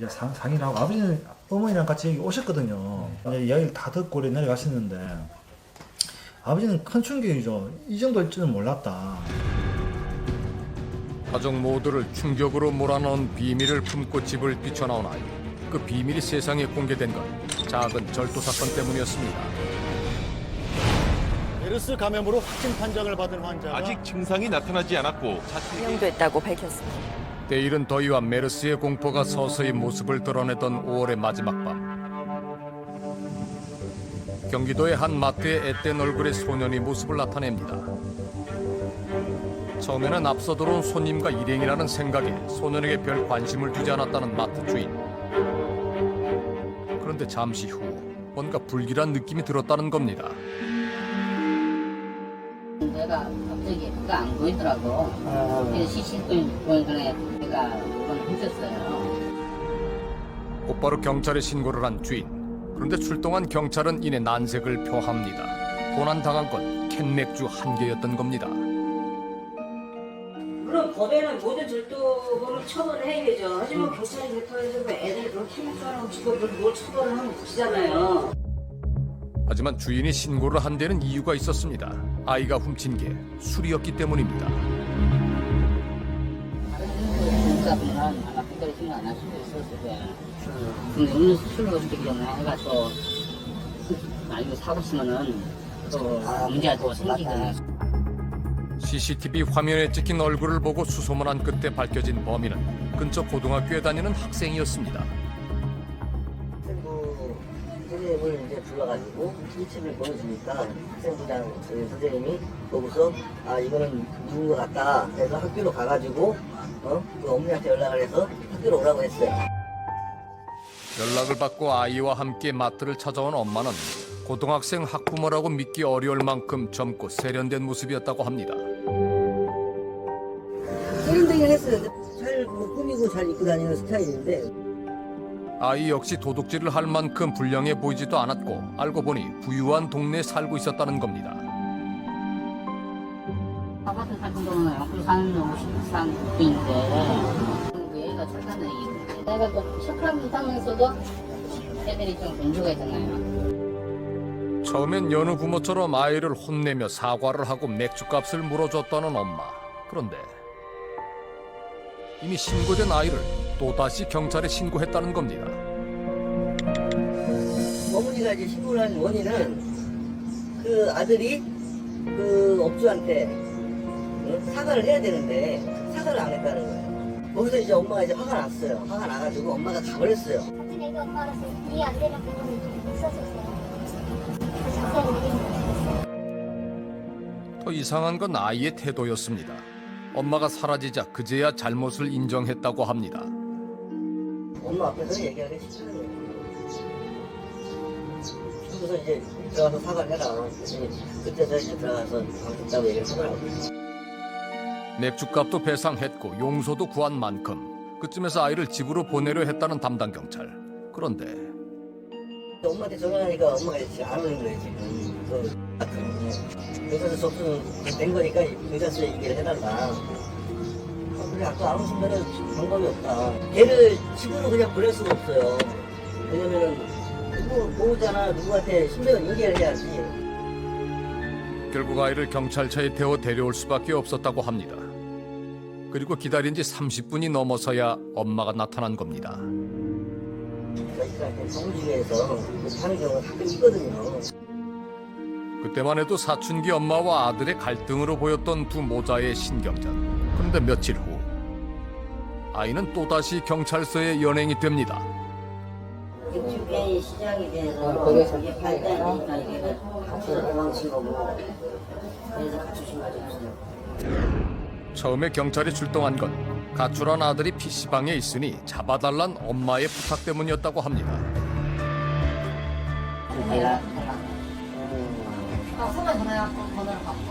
이제 상의를 하고 아버지는 어머니랑 같이 여기 오셨거든요. 이제 이야기를 다 듣고 우리 내려가셨는데 아버지는 큰 충격이죠. 이 정도일 줄은 몰랐다. 가족 모두를 충격으로 몰아넣은 비밀을 품고 집을 뛰쳐나온 아이. 그 비밀이 세상에 공개된 건 작은 절도 사건 때문이었습니다. 메르스 감염으로 확진 판정을 받은 환자가 아직 증상이 나타나지 않았고 감염됐다고 밝혔습니다. 때이른 더위와 메르스의 공포가 서서히 모습을 드러내던 5월의 마지막 밤. 경기도의 한 마트에 앳된 얼굴의 소년이 모습을 나타냅니다. 처음에는 앞서 들어온 손님과 일행이라는 생각에 소년에게 별 관심을 두지 않았다는 마트 주인. 그런데 잠시 후 뭔가 불길한 느낌이 들었다는 겁니다. 내가 갑자기 그가 안 보이더라고. 그래서 CCTV 보니까 내가 그걸 훔쳤어요. 곧바로 경찰에 신고를 한 주인. 그런데 출동한 경찰은 이내 난색을 표합니다. 도난당한 건 캔맥주 한 개였던 겁니다. 그럼 법에는 모든 절도범을 처벌을 해야죠. 하지만 경찰이 대표에서 애들이 그렇게 캔맥주하고 치고 뭘 처벌을 하면 붙이잖아요. 하지만 주인이 신고를 한 데는 이유가 있었습니다. 아이가 훔친 게 술이었기 때문입니다. 공사분은 아마 그거를 신고 안 할 수도 있었을 거야. 근데 음료수 술로 어떻게 그냥 해가 또 알고 사고 치면은 또 문제가 또 생기거든. CCTV 화면에 찍힌 얼굴을 보고 수소문한 끝에 밝혀진 범인은 근처 고등학교에 다니는 학생이었습니다. 선생님을 이제 불러가지고 일침을 보여주니까 학생부장 선생님이 보고서 아 이거는 누군 것 같다 해서 학교로 가가지고 그 어머니한테 연락을 해서 학교로 오라고 했어요. 연락을 받고 아이와 함께 마트를 찾아온 엄마는 고등학생 학부모라고 믿기 어려울 만큼 젊고 세련된 모습이었다고 합니다. 세련되긴 했어요. 잘 꾸미고 잘 입고 다니는 스타일인데 아이 역시 도둑질을 할 만큼 불량해 보이지도 않았고 알고 보니 부유한 동네에 살고 있었다는 겁니다. 아파트 살 정도는 옆으로 사는 50산 국도인데 얘가 착한 애기. 내가 또 착한 상황에서도 애들이 좀 변주가 있잖아요. 처음엔 여느 부모처럼 아이를 혼내며 사과를 하고 맥주값을 물어줬다는 엄마. 그런데 이미 신고된 아이를 또다시 경찰에 신고했다는 겁니다. 어머니가 이제 신고를 한 원인은 그 아들이 그 업주한테 사과를 해야 되는데 사과를 안 했다는 거예요. 거기서 이제 엄마가 이제 화가 났어요. 화가 나가지고 엄마가 가버렸어요. 근데 이거 엄마라서 이해 안 되는 부분이 좀 있었었어요. 자세히 얘기는 못했어요. 더 이상한 건 아이의 태도였습니다. 엄마가 사라지자 그제야 잘못을 인정했다고 합니다. 엄마 앞에서 얘기하기 싫다는 거예요. 그래서 이제 들어가서 사과를 해라. 그때서 이제 들어가서 방송다고 얘기를 하더라고요. 맥주값도 배상했고 용서도 구한 만큼 그쯤에서 아이를 집으로 보내려 했다는 담당 경찰. 그런데 엄마한테 전화하니까 엄마가 지금 안 오는 거예요, 지금. 그래서 접수된 거니까 의사수에 얘기를 해달라. 그래, 아까 안 오시면은 방법이 없다. 걔를 집으로 그냥 보낼 수가 없어요. 왜냐면은, 모르잖아. 누구한테 신병을 얘기를 해야지. 결국 아이를 경찰차에 태워 데려올 수밖에 없었다고 합니다. 그리고 기다린 지 30분이 넘어서야 엄마가 나타난 겁니다. 저희가 서울시에서 하는 경우가 가끔 있거든요. 그때만 해도 사춘기 엄마와 아들의 갈등으로 보였던 두 모자의 신경전. 그런데 며칠 후 아이는 또다시 경찰서에 연행이 됩니다. 주변 시장에 대해서 이게 발달되니까 이게 같이 도망친 거고 그래서 갖추신 거죠. 처음에 경찰이 출동한 건 가출한 아들이 PC방에 있으니 잡아달란 엄마의 부탁 때문이었다고 합니다. 선물 전화해갖고 번호를 받고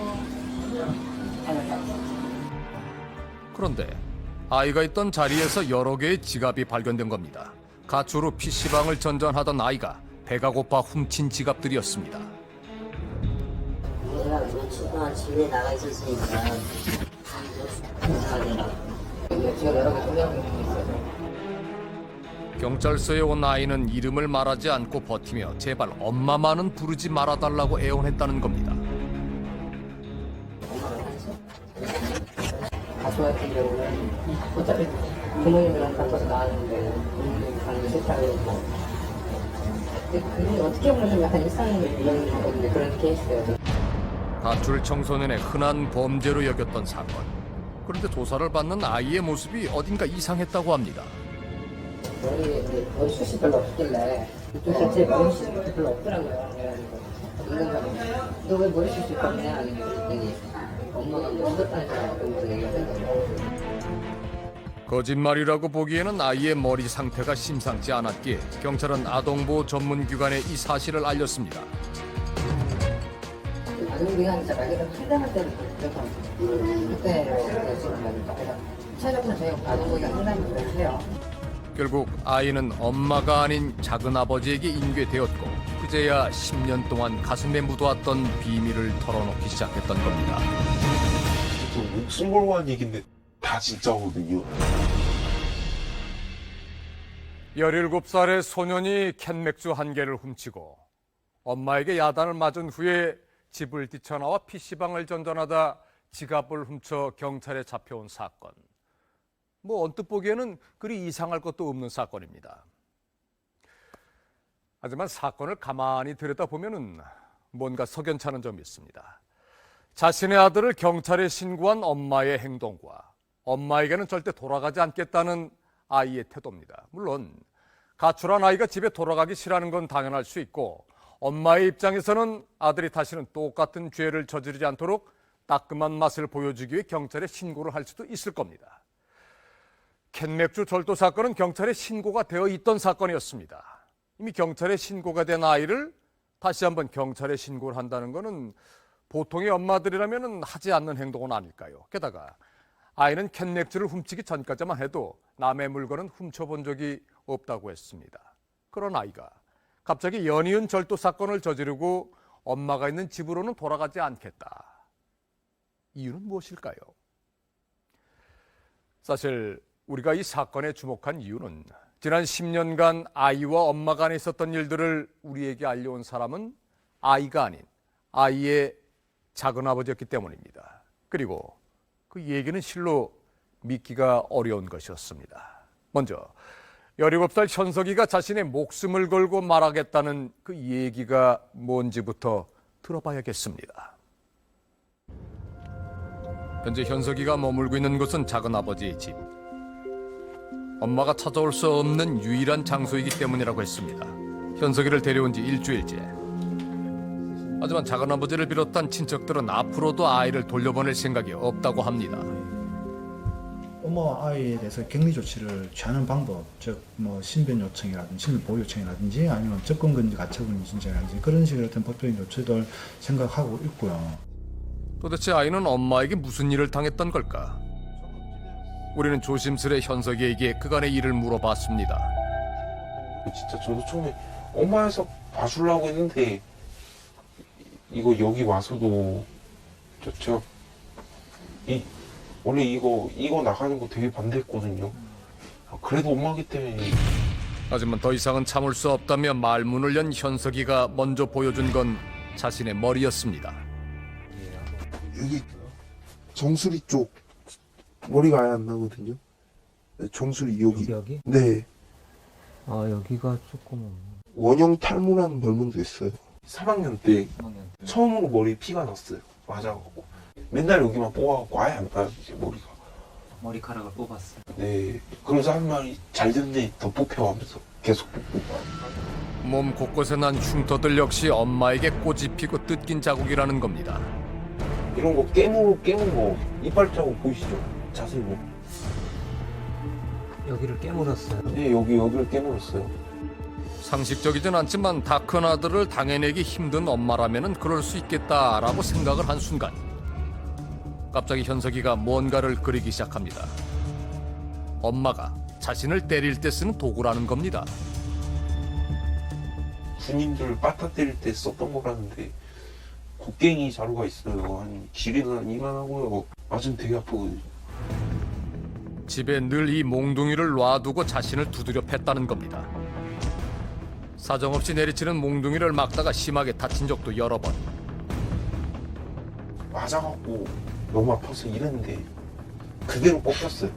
그런데 아이가 있던 자리에서 여러 개의 지갑이 발견된 겁니다. 가출 후 PC방을 전전하던 아이가 배가 고파 훔친 지갑들이었습니다. 내가 며칠 동안 집에 나가 있었으니까 이상하더라. 제가 여러 개 준비하고 있는 게 있어서 경찰서에 온 아이는 이름을 말하지 않고 버티며 제발 엄마만은 부르지 말아달라고 애원했다는 겁니다. 가수 같은 경우는 어차피 부모님이랑 같아서 나왔는데 부모님이 가는 게 싫다고 그러고 그게 어떻게 보면 좀 약간 일상적인 그런 케이스예요. 가출 청소년의 흔한 범죄로 여겼던 사건. 그런데 조사를 받는 아이의 모습이 어딘가 이상했다고 합니다. 머리숱이 별로 없길래 좀 자체에 머리숱이 별로 없더라고요. 그래가지고 너 왜 머리숱이 없냐 하는 게 그랬더니 엄마가 뭐 죽었다는 사람 얘기가 생겼어요. 거짓말이라고 보기에는 아이의 머리 상태가 심상치 않았기에 경찰은 아동보호 전문기관에 이 사실을 알렸습니다. 아동기관 진짜 말 그대로 상담할 때는 그때 지금 말입니다. 그래서 최근에 저희 아동기관 상담을 해요. 결국 아이는 엄마가 아닌 작은아버지에게 인계되었고 그제야 10년 동안 가슴에 묻어왔던 비밀을 털어놓기 시작했던 겁니다. 목숨 걸고 한 얘기인데 다 진짜거든요. 17살의 소년이 캔맥주 한 개를 훔치고 엄마에게 야단을 맞은 후에 집을 뛰쳐나와 PC방을 전전하다 지갑을 훔쳐 경찰에 잡혀온 사건. 언뜻 보기에는 그리 이상할 것도 없는 사건입니다. 하지만 사건을 가만히 들여다보면 뭔가 석연찮은 점이 있습니다. 자신의 아들을 경찰에 신고한 엄마의 행동과 엄마에게는 절대 돌아가지 않겠다는 아이의 태도입니다. 물론 가출한 아이가 집에 돌아가기 싫어하는 건 당연할 수 있고 엄마의 입장에서는 아들이 다시는 똑같은 죄를 저지르지 않도록 따끔한 맛을 보여주기 위해 경찰에 신고를 할 수도 있을 겁니다. 캔맥주 절도 사건은 경찰에 신고가 되어 있던 사건이었습니다. 이미 경찰에 신고가 된 아이를 다시 한번 경찰에 신고를 한다는 것은 보통의 엄마들이라면 하지 않는 행동은 아닐까요? 게다가 아이는 캔맥주를 훔치기 전까지만 해도 남의 물건은 훔쳐본 적이 없다고 했습니다. 그런 아이가 갑자기 연이은 절도 사건을 저지르고 엄마가 있는 집으로는 돌아가지 않겠다. 이유는 무엇일까요? 사실 우리가 이 사건에 주목한 이유는 지난 10년간 아이와 엄마 간에 있었던 일들을 우리에게 알려온 사람은 아이가 아닌 아이의 작은아버지였기 때문입니다. 그리고 그 얘기는 실로 믿기가 어려운 것이었습니다. 먼저 17살 현석이가 자신의 목숨을 걸고 말하겠다는 그 얘기가 뭔지부터 들어봐야겠습니다. 현재 현석이가 머물고 있는 곳은 작은아버지의 집. 엄마가 찾아올 수 없는 유일한 장소이기 때문이라고 했습니다. 현석이를 데려온 지 일주일째. 하지만 작은아버지를 비롯한 친척들은 앞으로도 아이를 돌려보낼 생각이 없다고 합니다. 엄마 아이에 대해서 격리 조치를 취하는 방법, 즉 신변 요청이라든지 신변 보호 요청이라든지 아니면 접근금지 가처분 신청이라든지 그런 식의 어떤 법적인 조치들 생각하고 있고요. 도대체 아이는 엄마에게 무슨 일을 당했던 걸까? 우리는 조심스레 현석이에게 그간의 일을 물어봤습니다. 진짜 저도 처음에 엄마에서 봐주려고 했는데 이거 여기 와서도 제가 원래 이거 나가는 거 되게 반대했거든요. 그래도 엄마기 때문에. 하지만 더 이상은 참을 수 없다며 말문을 연 현석이가 먼저 보여준 건 자신의 머리였습니다. 여기 정수리 쪽 머리가 아예 안 나거든요. 정수리 여기? 네. 아, 여기가 조금 원형 탈모라는 별명도 있어요. 3학년 때 처음으로 머리에 피가 났어요. 맞아갖고 맨날 여기만 뽑아갖고 아예 안 나요 이제 머리가. 머리카락을 뽑았어요. 네. 그래서 한 말이 잘 됐네 더 뽑혀하면서 계속 뽑고. 몸 곳곳에 난 흉터들 역시 엄마에게 꽃이 피고 뜯긴 자국이라는 겁니다. 이런 거 깨문 거 이빨 자국 보이시죠? 자세히 뭐. 여기를 깨물었어요. 네, 여기를 깨물었어요. 상식적이진 않지만 다 큰 아들을 당해내기 힘든 엄마라면 그럴 수 있겠다라고 생각을 한 순간 갑자기 현석이가 뭔가를 그리기 시작합니다. 엄마가 자신을 때릴 때 쓰는 도구라는 겁니다. 군인들 빠따 때릴 때 썼던 거라는데 곡괭이 자루가 있어요. 한 길이는 한 이만하고요. 맞으면 되게 아프거든요. 집에 늘 이 몽둥이를 놔두고 자신을 두드려 팼다는 겁니다. 사정없이 내리치는 몽둥이를 막다가 심하게 다친 적도 여러 번. 맞아갖고 너무 아파서 이랬는데 그대로 꺾였어요.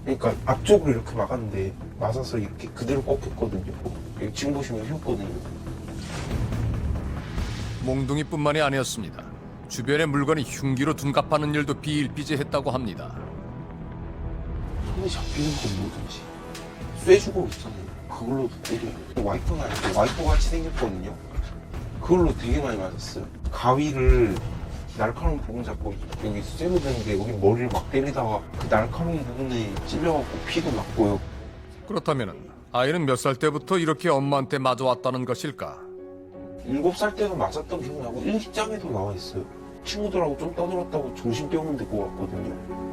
그러니까 앞쪽으로 이렇게 막았는데 맞아서 이렇게 그대로 꺾였거든요. 여기 지금 보시면 휘었거든요. 몽둥이뿐만이 아니었습니다. 주변의 물건이 흉기로 둔갑하는 일도 비일비재했다고 합니다. 손에 잡히는 건 뭐든지 쇠주고 있잖아요. 그걸로도 때려요. 와이퍼가 아니고 와이퍼 같이 생겼거든요. 그걸로 되게 많이 맞았어요. 가위를 날카로운 부분 잡고 여기 쇠묻었는데 여기 머리를 막 때리다가 그 날카로운 부분에 찔려갖고 피도 났고요. 그렇다면 아이는 몇 살 때부터 이렇게 엄마한테 맞아왔다는 것일까? 7살 때도 맞았던 기억나고 일기장에도 나와 있어요. 친구들하고 좀 떠들었다고 정신병원 데리고 왔거든요.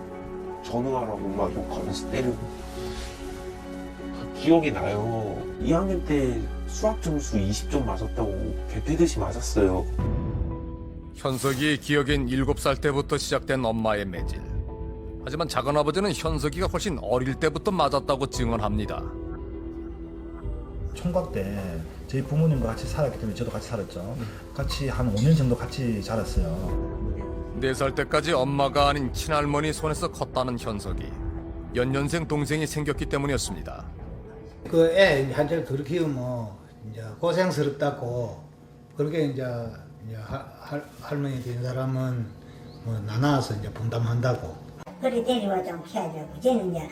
전화하라고 막 욕하면서 때리고. 그 기억이 나요. 2학년 때 수학 점수 20점 맞았다고 개패듯이 맞았어요. 현석이의 기억엔 7살 때부터 시작된 엄마의 매질. 하지만 작은아버지는 현석이가 훨씬 어릴 때부터 맞았다고 증언합니다. 총각 때 저희 부모님과 같이 살았기 때문에 저도 같이 살았죠. 같이 한 5년 정도 같이 자랐어요. 4살 때까지 엄마가 아닌 친할머니 손에서 컸다는 현석이. 연년생 동생이 생겼기 때문이었습니다. 그 애 한자를 그렇게 키우면 이제 고생스럽다고 그렇게 이제 할머니 된 사람은 뭐 나눠서 이제 분담한다고. 그래 데려와 좀 키워주고 쟤는 이제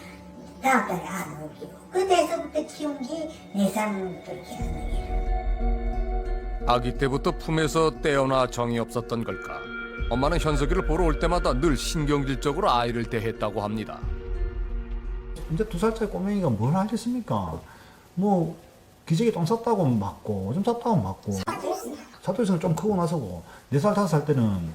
다음 달에 아들 키우고 그때서부터 키운 게 4살부터 키우는 거예요. 아기 때부터 품에서 떼어나 정이 없었던 걸까? 엄마는 현석이를 보러 올 때마다 늘 신경질적으로 아이를 대했다고 합니다. 이제 2살짜리 꼬맹이가 뭘 하겠습니까? 뭐 기저귀 똥 쌌다고 맞고 오줌 쌌다고 맞고 사투리에서는 좀 크고 나서고 4살 5살 때는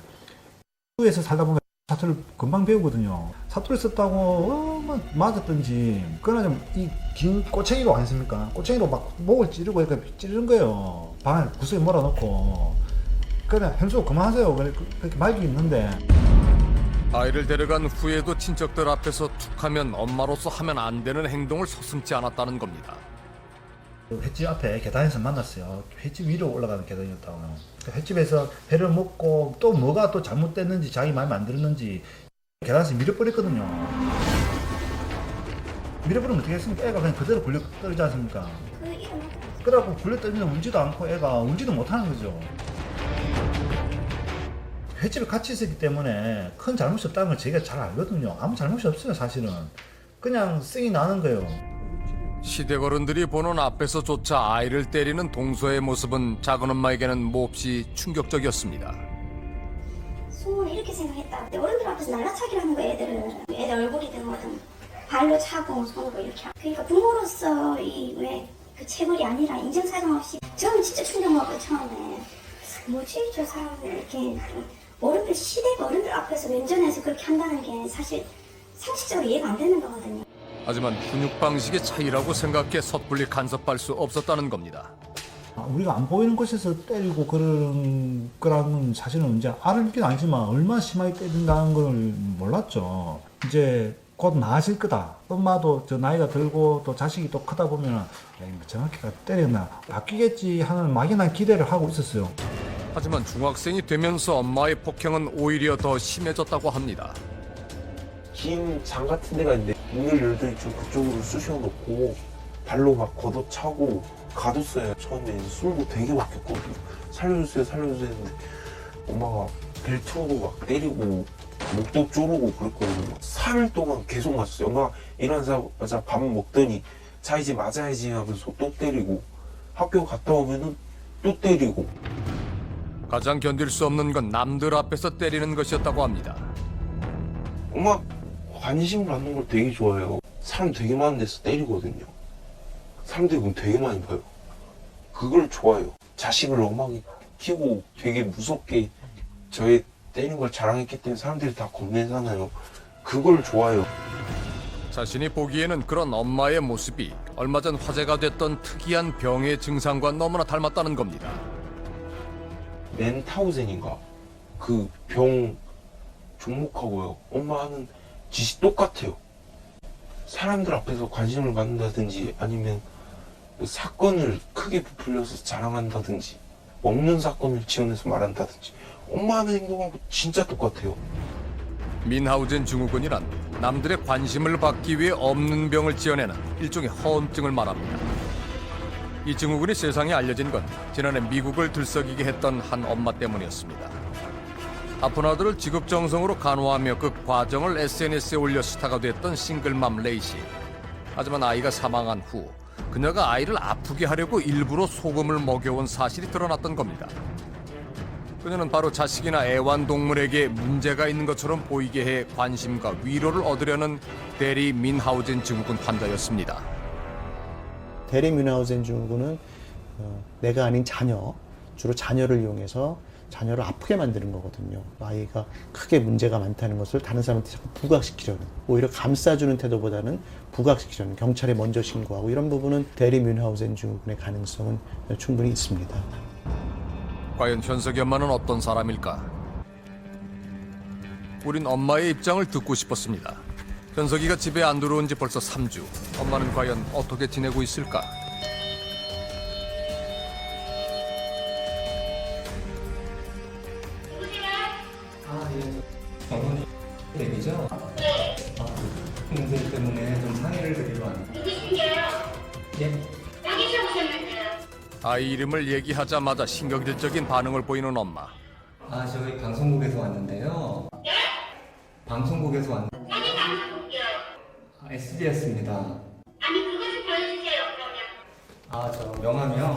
에서 살다 보면 사투리를 금방 배우거든요. 사투리 썼다고 맞았든지 그러나 좀 이 긴 꼬챙이로 아니습니까? 꼬챙이로 막 목을 찌르고 이렇게 찌르는 거예요. 방에 구석에 몰아놓고. 그래 현수 그만하세요. 그렇게 말기 있는데. 아이를 데려간 후에도 친척들 앞에서 툭하면 엄마로서 하면 안 되는 행동을 서슴지 않았다는 겁니다. 횟집 앞에 계단에서 만났어요. 횟집 위로 올라가는 계단이었다고. 횟집에서 회를 먹고 또 뭐가 또 잘못됐는지 자기 마음에 안 들었는지 계단에서 밀어버렸거든요. 밀어버리면 어떻게 했습니까? 애가 그냥 그대로 굴려 떨지 않습니까? 그래갖고 굴려 떨면 울지도 않고 애가 울지도 못하는 거죠. 횟집에 같이 있었기 때문에 큰 잘못이 없다는 걸 저희가 잘 알거든요. 아무 잘못이 없어요 사실은. 그냥 쌩이 나는 거예요. 시댁 어른들이 보는 앞에서조차 아이를 때리는 동서의 모습은 작은엄마에게는 몹시 충격적이었습니다. 승우는 이렇게 생각했다. 어른들 앞에서 날라차기를 하는 거야 애들은. 애들 얼굴이든 뭐든 발로 차고 손으로 이렇게. 그러니까 부모로서 왜 그 체벌이 아니라 인정사정 없이 저는 진짜 충격 먹었어요 처음에. 뭐지 저 사람들 이렇게 어른들 시댁 어른들 앞에서 면전에서 그렇게 한다는 게 사실 상식적으로 이해가 안 되는 거거든요. 하지만 훈육 방식의 차이라고 생각해 섣불리 간섭할 수 없었다는 겁니다. 우리가 안 보이는 곳에서 때리고 그런 거랑은 사실은 이제 알긴 알지만 얼마나 심하게 때린다는 걸 몰랐죠. 이제 곧 나아질 거다. 엄마도 저 나이가 들고 또 자식이 또 크다 보면 정확히 때렸나 바뀌겠지 하는 막연한 기대를 하고 있었어요. 하지만 중학생이 되면서 엄마의 폭행은 오히려 더 심해졌다고 합니다. 긴 장 같은 데가 있는데 문을 열더니 좀 그쪽으로 쑤셔놓고 발로 막 걷어차고 가뒀어요. 처음에 숨도 되게 막혔거든요. 살려주세요 살려주세요 했는데 엄마가 벨트로 막 때리고 목도 조르고 그랬거든요. 3일 동안 계속 맞았어요. 엄마가 일어나자마자 밥 먹더니 자 이제 맞아야지 하면서 또 때리고 학교 갔다 오면은 또 때리고. 가장 견딜 수 없는 건 남들 앞에서 때리는 것이었다고 합니다. 엄마 관심 받는 걸 되게 좋아해요. 사람 되게 많은 데서 때리거든요. 사람들이 그럼 되게 많이 봐요. 그걸 좋아해요. 자식을 엉망이 키우고 되게 무섭게 저의 때리는 걸 자랑했기 때문에 사람들이 다 겁내잖아요. 그걸 좋아해요. 자신이 보기에는 그런 엄마의 모습이 얼마 전 화제가 됐던 특이한 병의 증상과 너무나 닮았다는 겁니다. 멘타우젠인가? 그 병 종목하고요. 엄마 하는 짓이 똑같아요. 사람들 앞에서 관심을 받는다든지 아니면 사건을 크게 부풀려서 자랑한다든지 없는 사건을 지원해서 말한다든지 엄마 하는 행동하고 진짜 똑같아요. 민하우젠 증후군이란 남들의 관심을 받기 위해 없는 병을 지어내는 일종의 허언증을 말합니다. 이 증후군이 세상에 알려진 건 지난해 미국을 들썩이게 했던 한 엄마 때문이었습니다. 아픈 아들을 지극정성으로 간호하며 그 과정을 SNS에 올려 스타가 됐던 싱글맘 레이시. 하지만 아이가 사망한 후 그녀가 아이를 아프게 하려고 일부러 소금을 먹여온 사실이 드러났던 겁니다. 그녀는 바로 자식이나 애완동물에게 문제가 있는 것처럼 보이게 해 관심과 위로를 얻으려는 대리 민하우젠 증후군 환자였습니다. 대리 민하우젠 증후군은 내가 아닌 자녀, 주로 자녀를 이용해서 자녀를 아프게 만드는 거거든요. 아이가 크게 문제가 많다는 것을 다른 사람한테 자꾸 부각시키려는, 오히려 감싸주는 태도보다는 부각시키려는, 경찰에 먼저 신고하고 이런 부분은 대리 민하우젠 증후군의 가능성은 충분히 있습니다. 과연 현석이 엄마는 어떤 사람일까? 우린 엄마의 입장을 듣고 싶었습니다. 현석이가 집에 안 들어온 지 벌써 3주. 엄마는 과연 어떻게 지내고 있을까? 어머니 얘기죠? 문제 때문에 좀 상의를 드리러 왔는데. 예? 아이 이름을 얘기하자마자 신경질적인 반응을 보이는 엄마. 저희 방송국에서 왔는데요. 방송국에서 왔는데. SBS입니다. 아니 그거 좀 보여주세요 그러면. 저 명함이요?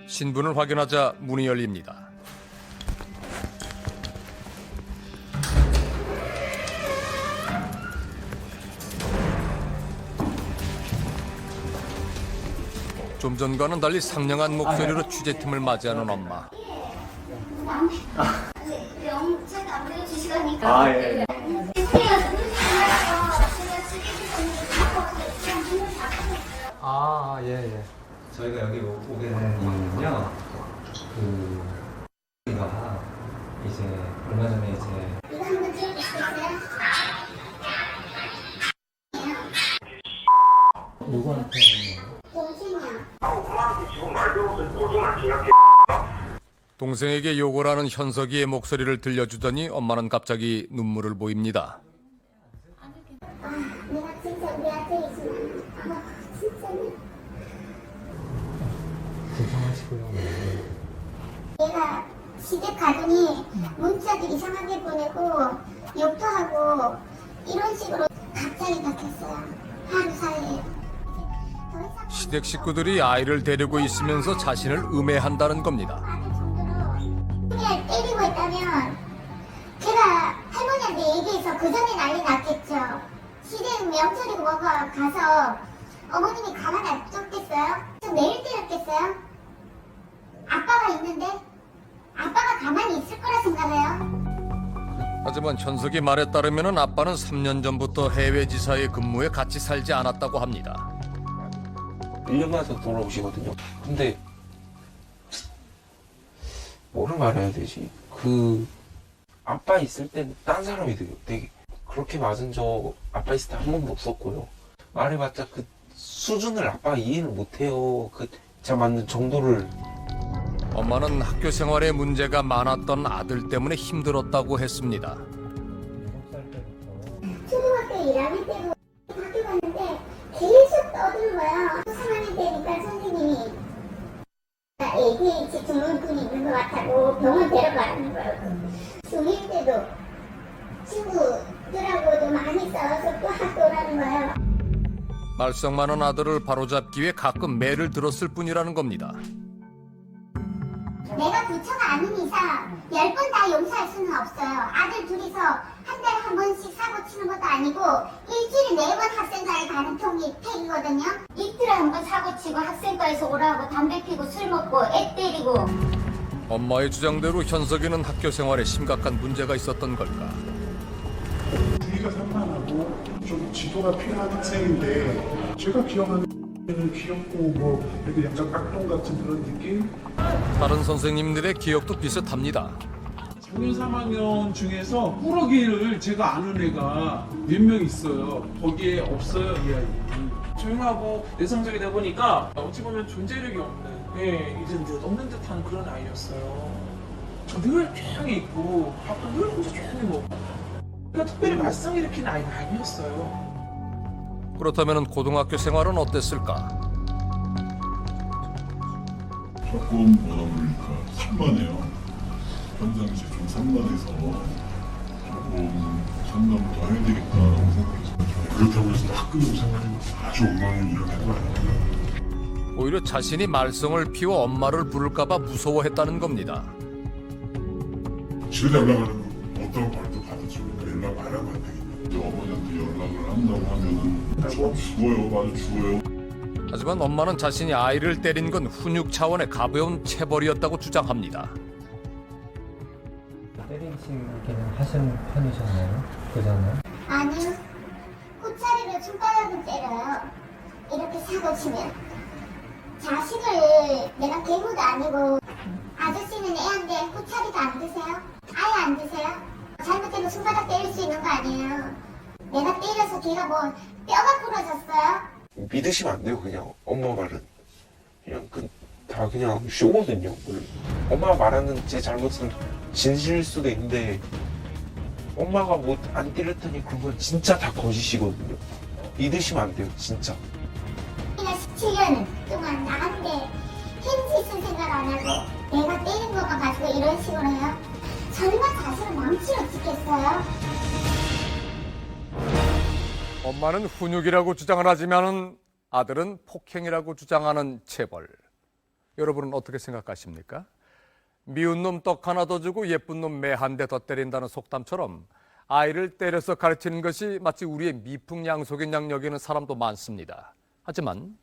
신분을 확인하자 문이 열립니다. 좀 전과는 달리 상냥한 목소리로 취재팀을 맞이하는 엄마. 영책 안 보여주시다니까. 예. 예. 저희가 여기 오게 된 이유는요. 가 이제 얼마 전에 이제 이거 한번 찍어주시겠어요? 누구한테? 동생에게 욕을 하는 현석이의 목소리를 들려주더니 엄마는 갑자기 눈물을 보입니다. 내가 진짜 우리 아들이지만 진짜 죄송하시고요. 얘가 시댁 가더니 문자도 이상하게 보내고 욕도 하고 이런 식으로 갑자기 바뀌었어요. 하루 사이에. 시댁 식구들이 아이를 데리고 있으면서 자신을 음해한다는 겁니다. 그냥 때리고 있다면 제가 할머니한테 얘기해서 그 전에 난리 났겠죠. 시댁 명절이고 뭐가 가서 어머님이 가만 놔뒀겠어요? 저 매일 때렸겠어요? 아빠가 있는데 아빠가 가만히 있을 거라 생각해요? 하지만 현석이 말에 따르면 아빠는 3년 전부터 해외 지사에 근무해 같이 살지 않았다고 합니다. 1년마다 돌아오시거든요. 근데 뭐를 말해야 되지? 아빠 있을 땐 딴 사람이 되게 그렇게 맞은 적 아빠 있을 때 한 번도 없었고요. 말해봤자 그 수준을 아빠가 이해를 못해요. 제가 맞는 정도를. 엄마는 학교 생활에 문제가 많았던 아들 때문에 힘들었다고 했습니다. 초등학교 1학년 때도 학교 갔는데 계속 떠드는 거야. 3학년 때니까 선생님이 ADHD 증후군이 있는 것 같다고 병원 데려가는 거예요. 중1 때도 친구들하고도 많이 싸워서 또 학교 오라는 거예요. 말썽 많은 아들을 바로잡기 위해 가끔 매를 들었을 뿐이라는 겁니다. 내가 부처가 아닌 이상 10번 다 용서할 수는 없어요. 아들 둘이서 한 달에 한 번씩 사고 치는 것도 아니고 일주일에 4번 학생과에 가는 통이 팩이거든요. 이틀에 한 번 사고 치고 학생과에서 오라고 담배 피고 술 먹고 애 때리고. 엄마의 주장대로 현석이는 학교 생활에 심각한 문제가 있었던 걸까? 주의가 산만하고 좀 지도가 필요한 학생인데 제가 기억하는 귀엽고 뭐 이렇게 약간 깍동 같은 그런 느낌? 다른 선생님들의 기억도 비슷합니다. 중년 3학년 중에서 꾸러기를 제가 아는 애가 몇 명 있어요. 거기에 없어요, 이 아이는. 조용하고 내성적이다 보니까 어찌 보면 존재력이 없는, 이제 없는 듯한 그런 아이였어요. 늘 조용히 있고 밥도 늘 혼자 조용히 먹고, 그러니까 특별히 말썽 일으키는 아이는 아니었어요. 그렇다면 고등학교 생활은 어땠을까? 조금 뭐라 그러니까 산만해요. 평상시에 좀 산만해서 조금 상담을 더 해야 되겠다라고 생각했어요. 그렇다고 해서 학교 생활이 아주 엉망을 일어나는 거 아니에요. 오히려 자신이 말썽을 피워 엄마를 부를까봐 무서워했다는 겁니다. 집에 연락하는 거 어떤 말도 받아주니까 연락 안 하면 안 되겠다. 어머니한테 연락을 한다고 하면은 저 죽어요, 맞아 죽어요. 하지만 엄마는 자신이 아이를 때린 건 훈육 차원의 가벼운 체벌이었다고 주장합니다. 때리시기는 하신 편이셨나요? 그 전에? 아니요. 꼬차리로 손바닥을 때려요. 이렇게 사고 치면. 자식을 내가 괴물도 아니고 아저씨는 애한테 꼬차리도 안 드세요? 아예 안 드세요? 잘못되면 손바닥 때릴 수 있는 거 아니에요. 내가 때려서 걔가 뭐 뼈가 부러졌어요? 믿으시면 안 돼요. 그냥 엄마 말은 그냥 다 그냥 쇼거든요. 엄마가 말하는 제 잘못은 진실일 수도 있는데 엄마가 뭐 안 때렸더니 그런 건 진짜 다 거짓이거든요. 믿으시면 안 돼요. 진짜. 내가 17년 동안 나한테 힘 있을 생각 안 하고 내가 때린 것만 가지고 이런 식으로 해요? 설마 자식을 망치로 찍겠어요? 엄마는 훈육이라고 주장을 하지만 아들은 폭행이라고 주장하는 체벌. 여러분은 어떻게 생각하십니까? 미운 놈 떡 하나 더 주고 예쁜 놈 매 한 대 더 때린다는 속담처럼 아이를 때려서 가르치는 것이 마치 우리의 미풍양속인 양 여기는 사람도 많습니다. 하지만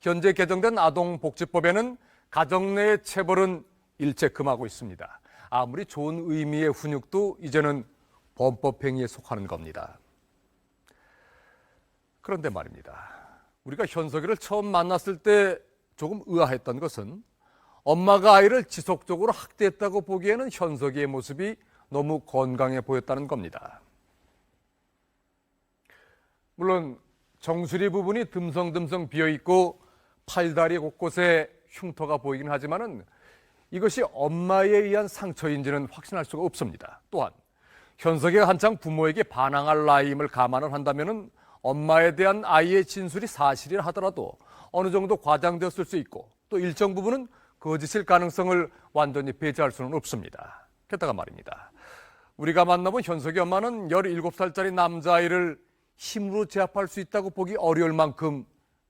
현재 개정된 아동복지법에는 가정 내의 체벌은 일체 금하고 있습니다. 아무리 좋은 의미의 훈육도 이제는 범법행위에 속하는 겁니다. 그런데 말입니다. 우리가 현석이를 처음 만났을 때 조금 의아했던 것은 엄마가 아이를 지속적으로 학대했다고 보기에는 현석이의 모습이 너무 건강해 보였다는 겁니다. 물론 정수리 부분이 듬성듬성 비어있고 팔다리 곳곳에 흉터가 보이긴 하지만은 이것이 엄마에 의한 상처인지는 확신할 수가 없습니다. 또한 현석이가 한창 부모에게 반항할 나이임을 감안을 한다면은 엄마에 대한 아이의 진술이 사실이라 하더라도 어느 정도 과장되었을 수 있고 또 일정 부분은 거짓일 가능성을 완전히 배제할 수는 없습니다. 게다가 말입니다. 우리가 만나본 현석이 엄마는 17살짜리 남자아이를 힘으로 제압할 수 있다고 보기 어려울 만큼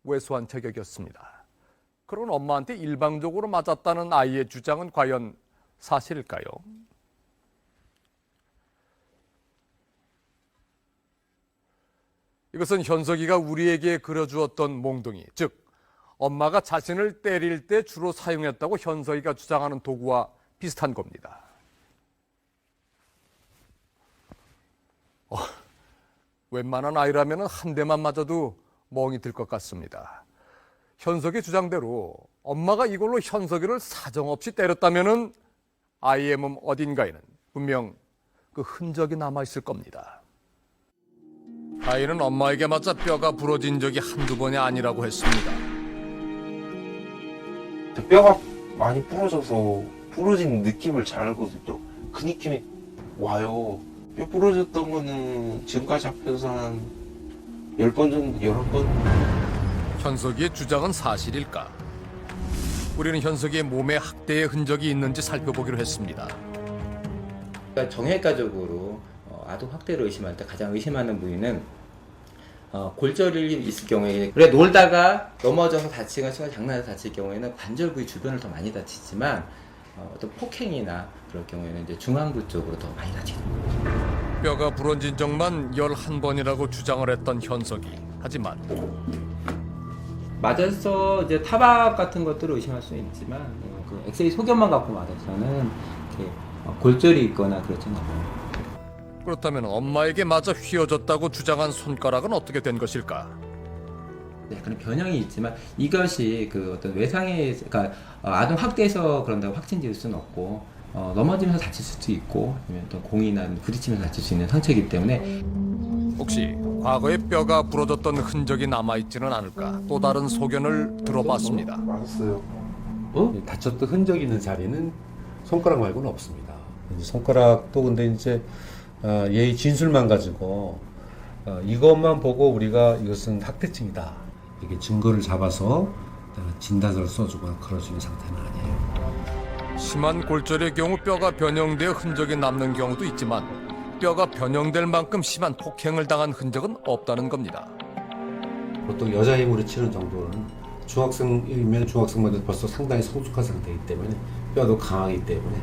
왜소한 체격이었습니다. 그런 엄마한테 일방적으로 맞았다는 아이의 주장은 과연 사실일까요? 이것은 현석이가 우리에게 그려주었던 몽둥이, 즉 엄마가 자신을 때릴 때 주로 사용했다고 현석이가 주장하는 도구와 비슷한 겁니다. 웬만한 아이라면 한 대만 맞아도 멍이 들 것 같습니다. 현석이 주장대로 엄마가 이걸로 현석이를 사정없이 때렸다면 아이의 몸 어딘가에는 분명 그 흔적이 남아있을 겁니다. 아이는 엄마에게 맞아 뼈가 부러진 적이 한두 번이 아니라고 했습니다. 뼈가 많이 부러져서 부러진 느낌을 잘 알거든요. 그 느낌이 와요. 뼈 부러졌던 거는 지금까지 합해서 한 10번 정도, 11번. 현석이의 주장은 사실일까? 우리는 현석이의 몸에 학대의 흔적이 있는지 살펴보기로 했습니다. 정형외과적으로 아동 학대를 의심할 때 가장 의심하는 부위는 골절이 있을 경우에 그래 놀다가 넘어져서 다치거나 장난해서 다칠 경우에는 관절 부위 주변을 더 많이 다치지만 어떤 폭행이나 그럴 경우에는 이제 중앙부 쪽으로 더 많이 다치는 거죠. 뼈가 부러진 적만 11번이라고 주장을 했던 현석이. 하지만 맞아서 이제 타박 같은 것들을 의심할 수 있지만 그 엑스레이 소견만 갖고 맞아서는 이렇게 골절이 있거나 그렇지는 않아요. 그렇다면 엄마에게 맞아 휘어졌다고 주장한 손가락은 어떻게 된 것일까? 약간 변형이 있지만 이것이 그 어떤 외상의 그러니까 아동 학대에서 그런다고 확진 지을 수는 없고 넘어지면서 다칠 수도 있고 아니면 또 공이나 부딪히면서 다칠 수 있는 상처이기 때문에 혹시 과거에 뼈가 부러졌던 흔적이 남아있지는 않을까 또 다른 소견을 들어봤습니다. 다쳤던 흔적이 있는 자리는 손가락 말고는 없습니다. 이제 손가락도 근데 이제 얘의 진술만 가지고 이것만 보고 우리가 이것은 학대증이다 이렇게 증거를 잡아서 진단서를 써주거나 그럴 수 있는 상태는 아니에요. 심한 골절의 경우 뼈가 변형되어 흔적이 남는 경우도 있지만 뼈가 변형될 만큼 심한 폭행을 당한 흔적은 없다는 겁니다. 보통 여자 힘으로 치는 정도는 중학생이면 중학생만 벌써 상당히 성숙한 상태이기 때문에 뼈도 강하기 때문에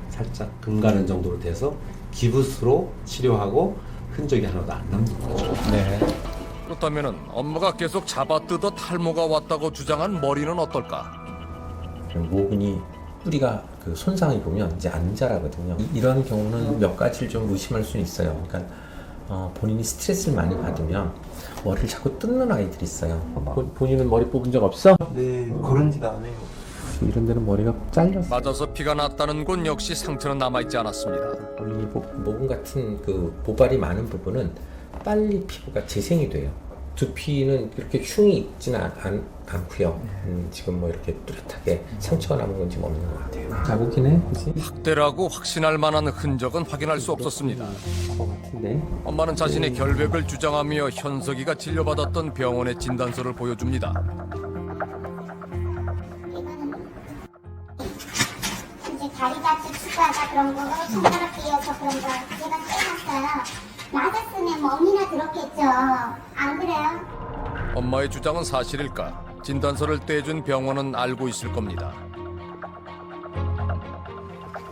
살짝 금가는 정도로 돼서 기부스로 치료하고 흔적이 하나도 안 남는 거죠. 네. 그렇다면 엄마가 계속 잡아뜯어 탈모가 왔다고 주장한 머리는 어떨까? 모근이 뿌리가 그 손상이 보면 이제 안 자라거든요. 이런 경우는 몇 가지를 좀 의심할 수 있어요. 그러니까 본인이 스트레스를 많이 받으면 머리를 자꾸 뜯는 아이들이 있어요. 본인은 머리 뽑은 적 없어? 네, 그런 짓 안 해요. 이런 데는 머리가 잘렸어. 맞아서 피가 났다는 곳 역시 상처는 남아있지 않았습니다. 이 모근 같은 그 모발이 많은 부분은 빨리 피부가 재생이 돼요. 두피는 이렇게 흉이 있지는 않고요. 지금 뭐 이렇게 뚜렷하게 상처가 남은 건 지금 없는 것 같아요. 자국이네, 그렇지? 학대라고 확신할 만한 흔적은 확인할 수 없었습니다. 엄마는 자신의 결백을 주장하며 현석이가 진료받았던 병원의 진단서를 보여줍니다. 이제 다리가 깁스하다 그런 거고 손가락 끼어서 그런 거 제가 떼놨어요. 맞았으면 멍이나 들었겠죠. 안 그래요? 엄마의 주장은 사실일까? 진단서를 떼준 병원은 알고 있을 겁니다.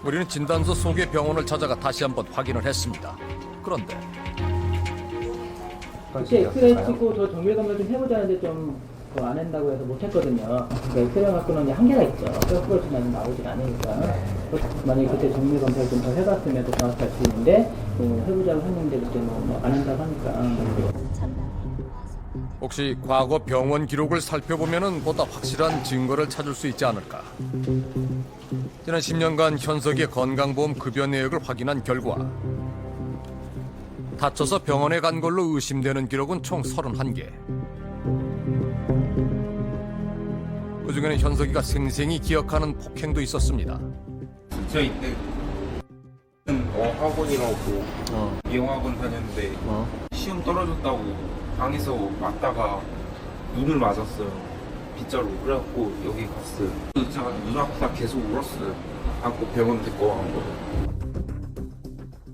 우리는 진단서 속의 병원을 찾아가 다시 한번 확인을 했습니다. 그런데 그때 엑스레이 찍고 저 정밀 검사 좀 해보자는데 좀 안 한다고 해서 못 했거든요. 그러니까 엑스레이 갖고는 이제 한계가 있죠. 뼈 부러지면 나오진 않으니까. 만약에 그때 정밀 검사를 좀 더 해봤으면 더 정확할 수 있는데 해보자고 했는데 그때 뭐 안 한다고 하니까. 혹시 과거 병원 기록을 살펴보면 보다 확실한 증거를 찾을 수 있지 않을까? 지난 10년간 현석이의 건강보험 급여 내역을 확인한 결과 다쳐서 병원에 간 걸로 의심되는 기록은 총 31개. 그중에는 현석이가 생생히 기억하는 폭행도 있었습니다. 저 이때 학원이라고 미용학원 다녔는데 시험 떨어졌다고 방에서 맞다가 눈을 맞았어요. 빗자루. 그래갖고 여기 갔어요. 제가 눈 아프다 계속 울었어요. 갖고 병원 데리고 간 거예요.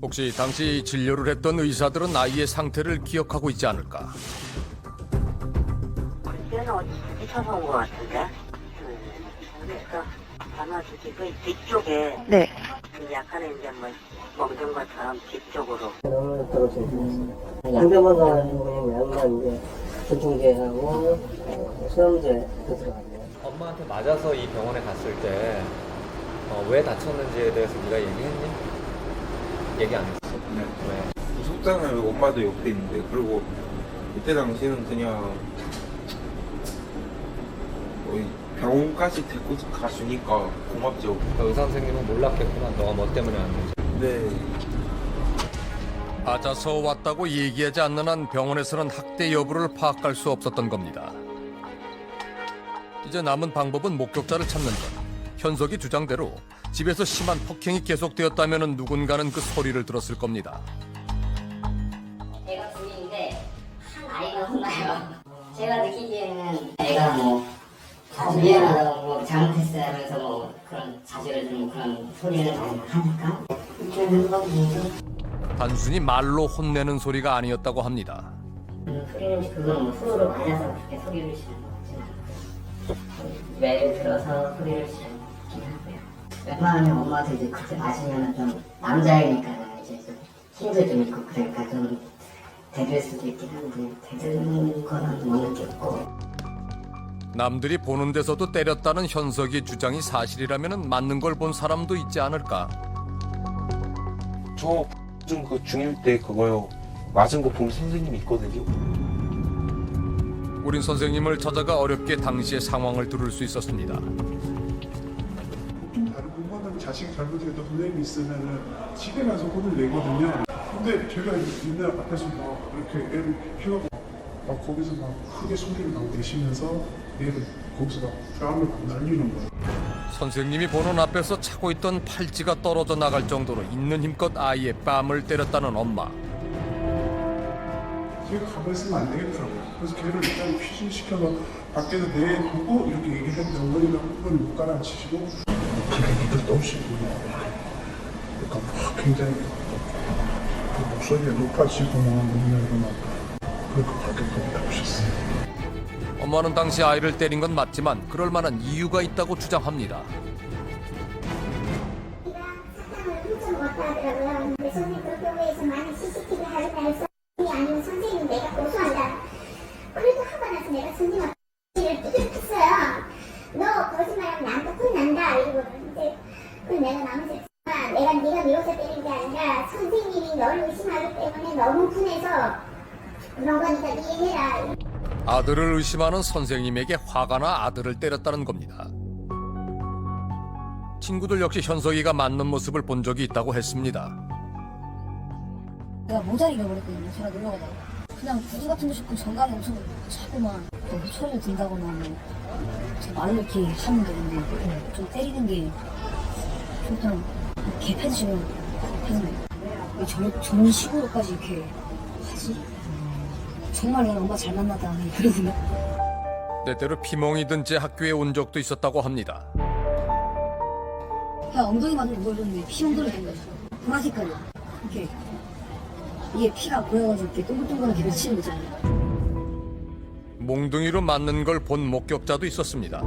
혹시 당시 진료를 했던 의사들은 아이의 상태를 기억하고 있지 않을까? 그때는 어디 부딪혀서 온 것 같은데. 그러니까 아마 그 뒤쪽에 네. 그 약간의 이제 뭐 먹는 것처럼 뒤쪽으로. 너무 떨어졌어요. 양대만 가지고 양만 이제 전충제하고 수염제 들어갔네요. 엄마한테 맞아서 이 병원에 갔을 때 왜 다쳤는지에 대해서 네가 얘기했니? 얘기 안 했어? 네. 왜? 무섭잖아요. 엄마도 옆에 있는데. 그리고 이때 당시는 그냥 병원까지 데리고 가주니까 고맙죠. 의사 선생님은 몰랐겠구나. 너가 뭐 때문에 왔는지. 네. 맞아서 왔다고 얘기하지 않는 한 병원에서는 학대 여부를 파악할 수 없었던 겁니다. 이제 남은 방법은 목격자를 찾는 것. 현석이 주장대로 집에서 심한 폭행이 계속되었다면 누군가는 그 소리를 들었을 겁니다. 제가 중인데 한 아이가 혼나요. 제가 느끼기에는 애가 뭐 미안하다고 뭐 잘못했어요 하면서 뭐 그런 자제를 좀 그런 소리를 많이 하니까 단순히 말로 혼내는 소리가 아니었다고 합니다. 소리는 그건 뭐 서로를 맞아서 그렇게 소리를 지르는 것 같지는 않고 매를 들어서 소리를 지르는 것 같긴 하고요. 웬만하면 엄마도 이제 그렇게 맞으면 좀 남자이니까 이제 좀 힘도 좀 있고 그러니까 좀 대들 수도 있긴 한데 대드는 거는 못 느꼈고. 남들이 보는 데서도 때렸다는 현석의 주장이 사실이라면 맞는 걸 본 사람도 있지 않을까? 저 좀 그 중1 때 그거요. 맞은 거 본 선생님이 있거든요. 우린 선생님을 찾아가 어렵게 당시의 상황을 들을 수 있었습니다. 다른 공간을 자식이 잘못해도 선생님이 있으면은 집에 가서 혼을 내거든요. 근데 제가 있는 앞에서 막 이렇게 애를 피우고 막 거기서 막 크게 소리를 나고 계시면서 애를 거기서 막 뺨을 막 날리는 거예요. 선생님이 보는 앞에서 차고 있던 팔찌가 떨어져 나갈 정도로 있는 힘껏 아이의 뺨을 때렸다는 엄마. 제가 가만히 있으면 안 되겠더라고요. 그래서 걔를 일단 피신시켜서 밖에서 내두고 이렇게 얘기를 했는데 어머니가 한 번을 못 가라앉히시고 기대기들 떠오시고 그러니까 막 굉장히 그 목소리가 높아지고 막 그렇게 밖에까지 나오셨어요. 엄마는 당시 아이를 때린 건 맞지만 그럴 만한 이유가 있다고 주장합니다. 사탕을 훔쳐먹었다 하더라고요. 근데 선생님 그 교회에서 많이 CCTV 할수 아니면 선생님 내가 고소한다. 그래도 하고 나서 내가 선생님 앞에 두들겼어요. 너 거짓말하면 나한테 혼난다 이러고. 근데 그 내가 나머지 네가 미워서 때린 게 아니라 선생님이 너를 의심하기 때문에 너무 분해서 그런 거니까 이해해라. 아들을 의심하는 선생님에게 화가 나 아들을 때렸다는 겁니다. 친구들 역시 현석이가 맞는 모습을 본 적이 있다고 했습니다. 내가 모자를 잃어버렸거든요. 제가 놀러 가다가 그냥 구두 같은 거 신고 정강에 엄청 자꾸 막 소리를 든다거나 뭐 제 말을 이렇게 하는 게 있는데 좀 때리는 게 그냥 개패드시면 왜 저런 식으로까지 이렇게 하지? 정말 내가 엄마 잘 만나다 그러거든요. 때때로 피멍이 든 채 학교에 온 적도 있었다고 합니다. 그냥 엉덩이만 눌렀는데 피 엉덩이 거예요. 보라색깔이야. 이렇게 이게 피가 보여가지고 이렇게 동글동글하게 맺히는 거잖아요. 몽둥이로 맞는 걸 본 목격자도 있었습니다.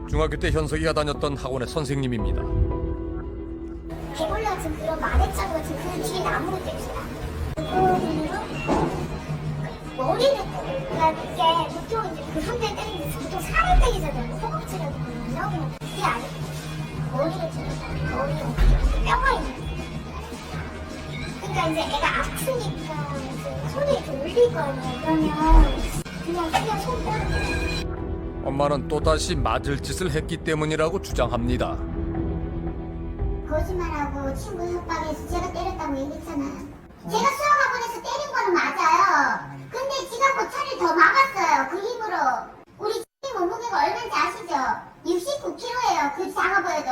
중학교 때 현석이가 다녔던 학원의 선생님입니다. 개굴려 같은 그런 마대자루 같은 그 뒤에 나무를 뗍시다. 머리를 그러니까 그게 보통 이제 그 손대 때리는 게 보통 살을 때리잖아요. 허벅지를 이런 거 그게 아니고 머리를 찌르다. 머리에 뼈가 있는 거예요. 그러니까 이제 애가 아프니까 손을 이렇게 올릴 거 아니에요. 그러면 그냥 손 떼는 엄마는 또다시 맞을 짓을 했기 때문이라고 주장합니다. 거짓말하고 친구 협박해서 제가 때렸다고 얘기했잖아요. 제가 수학학원에서 때린 거는 맞아요. 근데 지가 고차를 더 막았어요. 그 힘으로. 우리 친구 몸무게가 얼마인지 아시죠? 69kg예요. 그 작아 보여도.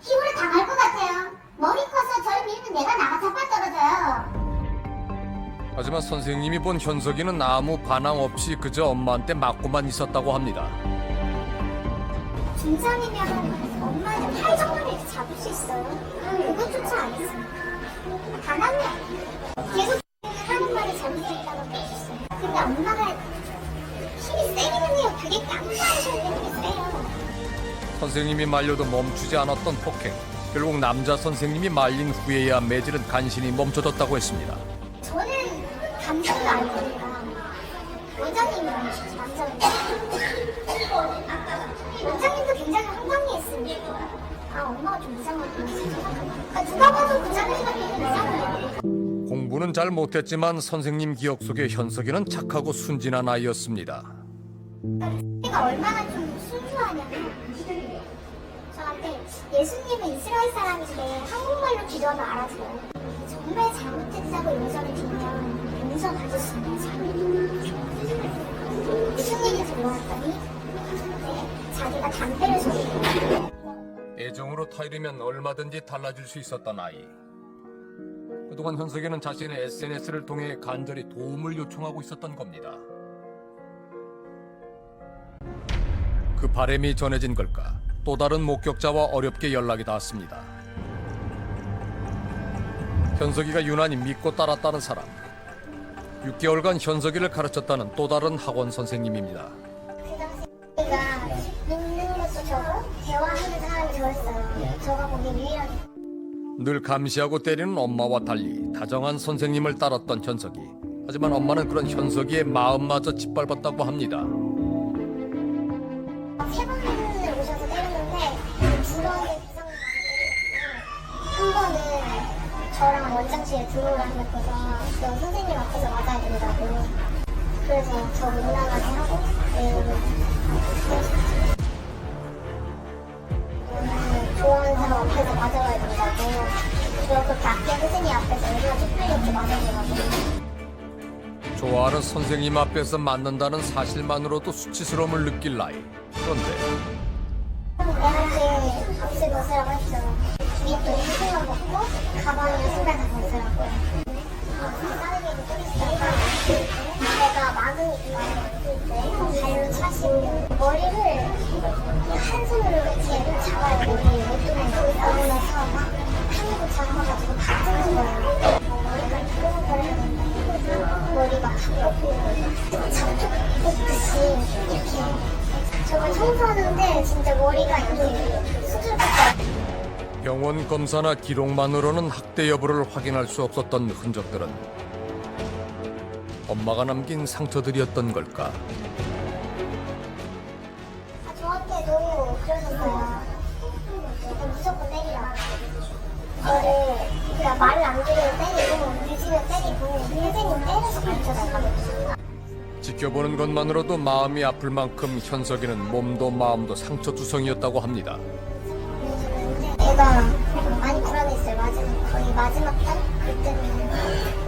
힘으로 당할 것 같아요. 머리 커서 절 밀면 내가 나가 자빠떨어져요. 하지만 선생님이 본 현석이는 아무 반항 없이 그저 엄마한테 맞고만 있었다고 합니다. 중상이면 엄마는 팔 정도는 이렇게 잡을 수 있어요. 그것조차 안 했어요. 단 한 명. 계속 하는 말을 잘못했다고 빼줬어요. 근데 엄마가 힘이 세기는 해요. 되게 깜깜하셔야 되게 세요. 선생님이 말려도 멈추지 않았던 폭행. 결국 남자 선생님이 말린 후에야 매질은 간신히 멈춰졌다고 했습니다. 저는 감정도 아니니까 원장님이랑 남자는 원장님도 굉장히 황당해했습니다. 아 엄마가 좀 이상하구나 생각하니까 누가 봐도 그 자리가 되게 이상해요. 공부는 잘 못했지만 선생님 기억 속에 현석이는 착하고 순진한 아이였습니다. 제가 얼마나 좀 순수하냐면 저한테 예수님은 이스라엘 사람인데 한국말로 기도하면 알아들어요. 정말 잘못했다고 용서를 주면 용서 받을 수 있는 사람이에요. 무슨 얘기 들어왔더니 자기가 담배를 쏘고 애정으로 타이르면 얼마든지 달라질 수 있었던 아이. 그동안 현석이는 자신의 SNS를 통해 간절히 도움을 요청하고 있었던 겁니다. 그 바람이 전해진 걸까? 또 다른 목격자와 어렵게 연락이 닿았습니다. 현석이가 유난히 믿고 따랐다는 사람. 6개월간 현석이를 가르쳤다는 또 다른 학원 선생님입니다. 그 당시 제가 믿는 것도 저고 대화하는 사람이 저였어요. 저가 거기 유일하게 늘 감시하고 때리는 엄마와 달리 다정한 선생님을 따랐던 현석이. 하지만 엄마는 그런 현석이의 마음마저 짓밟았다고 합니다. 3번을 오셔서 때렸는데 두 번의 부상을 한 번은 저랑 원장실에 들어오라고 했거든. 너 선생님 앞에서 맞아야 된다고. 그래서 저 못 나가게 하고 내일을 맞아줘가지고. 좋아하는 선생님 앞에서 맞는다는 사실만으로도 수치스러움을 느낄 나이. 그런데 애한테 옷을 벗으라고 했죠. 뒤에 또 옷만 벗고 가방이랑 신발 다 벗으라고. 다른 좀 있어요. 내가 막으니까 발로 차시고 머리를 한 손으로 이렇게 잡아요. 머리 옷도만 나오고 나서 막 한으로 잡아가지고 다 뜯는 거예요. 머리가 두꺼운 걸 해야 된다. 머리가 다 잡초 뽑듯이 이렇게. 저걸 청소하는데 진짜 머리가 이렇게 수술했어요. 병원 검사나 기록만으로는 학대 여부를 확인할 수 없었던 흔적들은 엄마가 남긴 상처들이었던 걸까? 저한테도 그러셨어요. 무조건 때리라. 너를 그냥 말을 안 들으면 때리고 늦으면 때리고 인생은 때려서 가르쳐달라고. 지켜보는 것만으로도 마음이 아플 만큼 현석이는 몸도 마음도 상처투성이었다고 합니다. 애가 많이 불안했어요. 거의 마지막 달? 그때는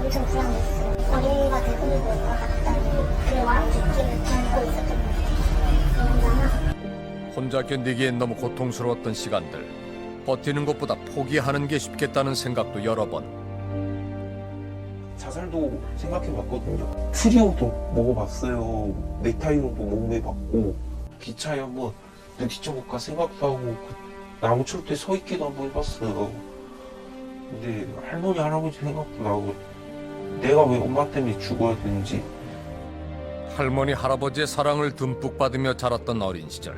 엄청 불안했어요. 어린이가 되고 있는 것 같다는 그런 느낌을 담고 있었던 거예요. 혼자 견디기엔 너무 고통스러웠던 시간들. 버티는 것보다 포기하는 게 쉽겠다는 생각도 여러 번. 자살도 생각해봤거든요. 추리호도 먹어봤어요. 넥타이로도 몸매봤고 기차에 한번 부딪혀볼까 생각도 하고 나무 철도에 서 있기도 한번 해봤어요. 근데 할머니 할아버지 생각도 나고 내가 왜 엄마 때문에 죽어야 되는지. 할머니 할아버지의 사랑을 듬뿍 받으며 자랐던 어린 시절.